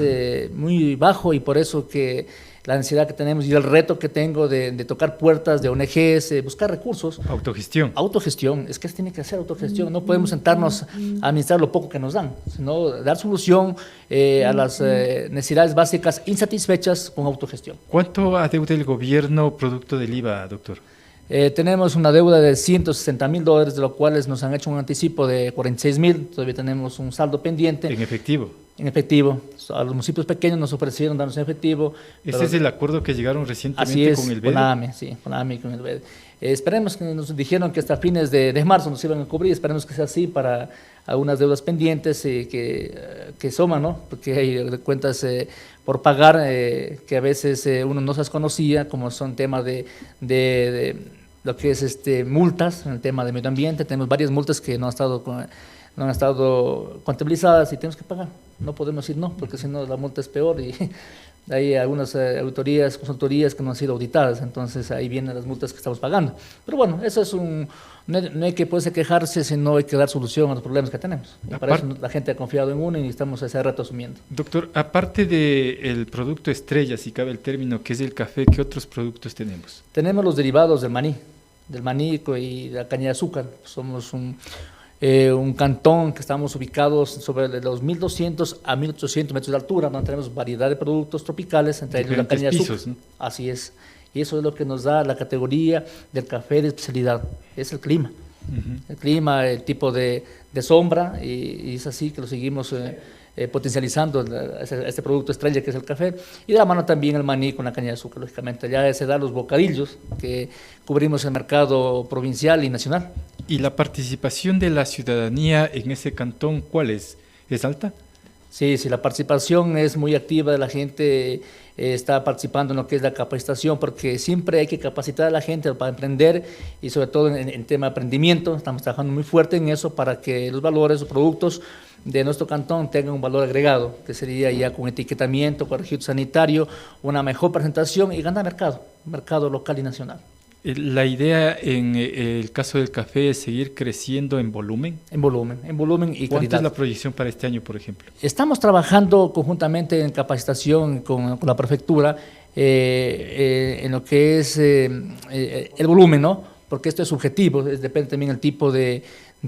muy bajo, y por eso que la necesidad que tenemos y el reto que tengo de tocar puertas de ONGs, buscar recursos. Autogestión, es que se tiene que hacer autogestión, no podemos sentarnos a administrar lo poco que nos dan, sino dar solución a las necesidades básicas insatisfechas con autogestión. ¿Cuánto adeuda el gobierno producto del IVA, doctor? Tenemos una deuda de $160.000, de los cuales nos han hecho un anticipo de 46.000, todavía tenemos un saldo pendiente. ¿En efectivo? en efectivo. A los municipios pequeños nos ofrecieron darnos en efectivo. Ese es el acuerdo que llegaron recientemente con el BEDE. Con AME, con el BEDE. Esperemos que nos dijeron que hasta fines de marzo nos iban a cubrir, esperemos que sea así para algunas deudas pendientes que suman, ¿no? Porque hay cuentas por pagar que a veces uno no se las conocía, como son temas de lo que es multas, en el tema de medio ambiente. Tenemos varias multas que no han estado contabilizadas y tenemos que pagar. No podemos decir no, porque si no la multa es peor y hay algunas auditorías, consultorías que no han sido auditadas, entonces ahí vienen las multas que estamos pagando. Pero bueno, eso es no hay que poderse quejarse, sino hay que dar solución a los problemas que tenemos. Y para eso la gente ha confiado en uno y estamos ese rato asumiendo. Doctor, aparte del producto estrella, si cabe el término, que es el café, ¿qué otros productos tenemos? Tenemos los derivados del maní y la caña de azúcar. Somos un cantón que estamos ubicados sobre los 1.200 a 1.800 metros de altura, donde tenemos variedad de productos tropicales, entre ellos la caña de azúcar. Pisos, ¿no? Así es. Y eso es lo que nos da la categoría del café de especialidad. Es el clima. El clima, el tipo de sombra, y es así que lo seguimos potencializando este producto estrella que es el café, y de la mano también el maní con la caña de azúcar, lógicamente. Ya se da los bocadillos que cubrimos el mercado provincial y nacional. ¿Y la participación de la ciudadanía en ese cantón cuál es? ¿Es alta? Sí, la participación es muy activa, la gente está participando en lo que es la capacitación, porque siempre hay que capacitar a la gente para emprender y sobre todo en tema de emprendimiento. Estamos trabajando muy fuerte en eso para que los valores o productos de nuestro cantón tengan un valor agregado, que sería ya con etiquetamiento, con registro sanitario, una mejor presentación y ganar mercado local y nacional. La idea en el caso del café es seguir creciendo en volumen. En volumen y calidad. ¿Cuánta es la proyección para este año, por ejemplo? Estamos trabajando conjuntamente en capacitación con la prefectura en lo que es el volumen, ¿no? Porque esto es subjetivo, depende también del tipo de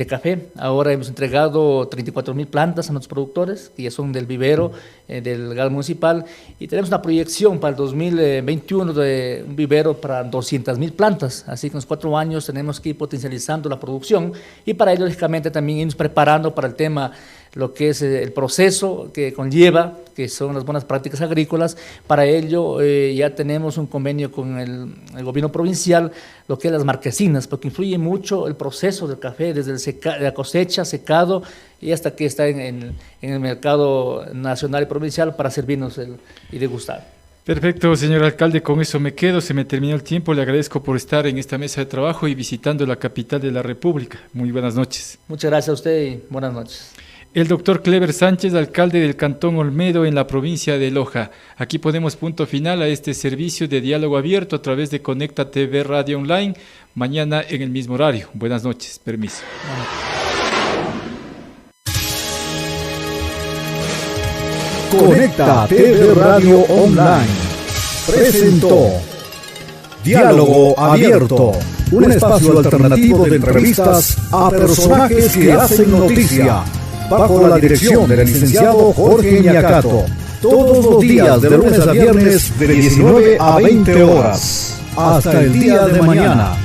café. Ahora hemos entregado 34.000 plantas a nuestros productores, que ya son del vivero, del GAL municipal, y tenemos una proyección para el 2021 de un vivero para 200.000 plantas. Así que en los 4 años tenemos que ir potencializando la producción y para ello, lógicamente, también irnos preparando para el tema, lo que es el proceso que conlleva, que son las buenas prácticas agrícolas. Para ello ya tenemos un convenio con el gobierno provincial, lo que es las marquesinas, porque influye mucho el proceso del café, desde la cosecha, secado, y hasta que está en el mercado nacional y provincial para servirnos y degustar. Perfecto, señor alcalde, con eso me quedo, se me terminó el tiempo, le agradezco por estar en esta mesa de trabajo y visitando la capital de la República. Muy buenas noches. Muchas gracias a usted y buenas noches. El doctor Clever Sánchez, alcalde del Cantón Olmedo en la provincia de Loja. Aquí ponemos punto final a este servicio de diálogo abierto a través de Conecta TV Radio Online, mañana en el mismo horario. Buenas noches, permiso. Conecta TV Radio Online presentó Diálogo Abierto, un espacio alternativo de entrevistas a personajes que hacen noticia, bajo la dirección del licenciado Jorge Ñacato, todos los días de lunes a viernes de 19 a 20 horas. Hasta el día de mañana.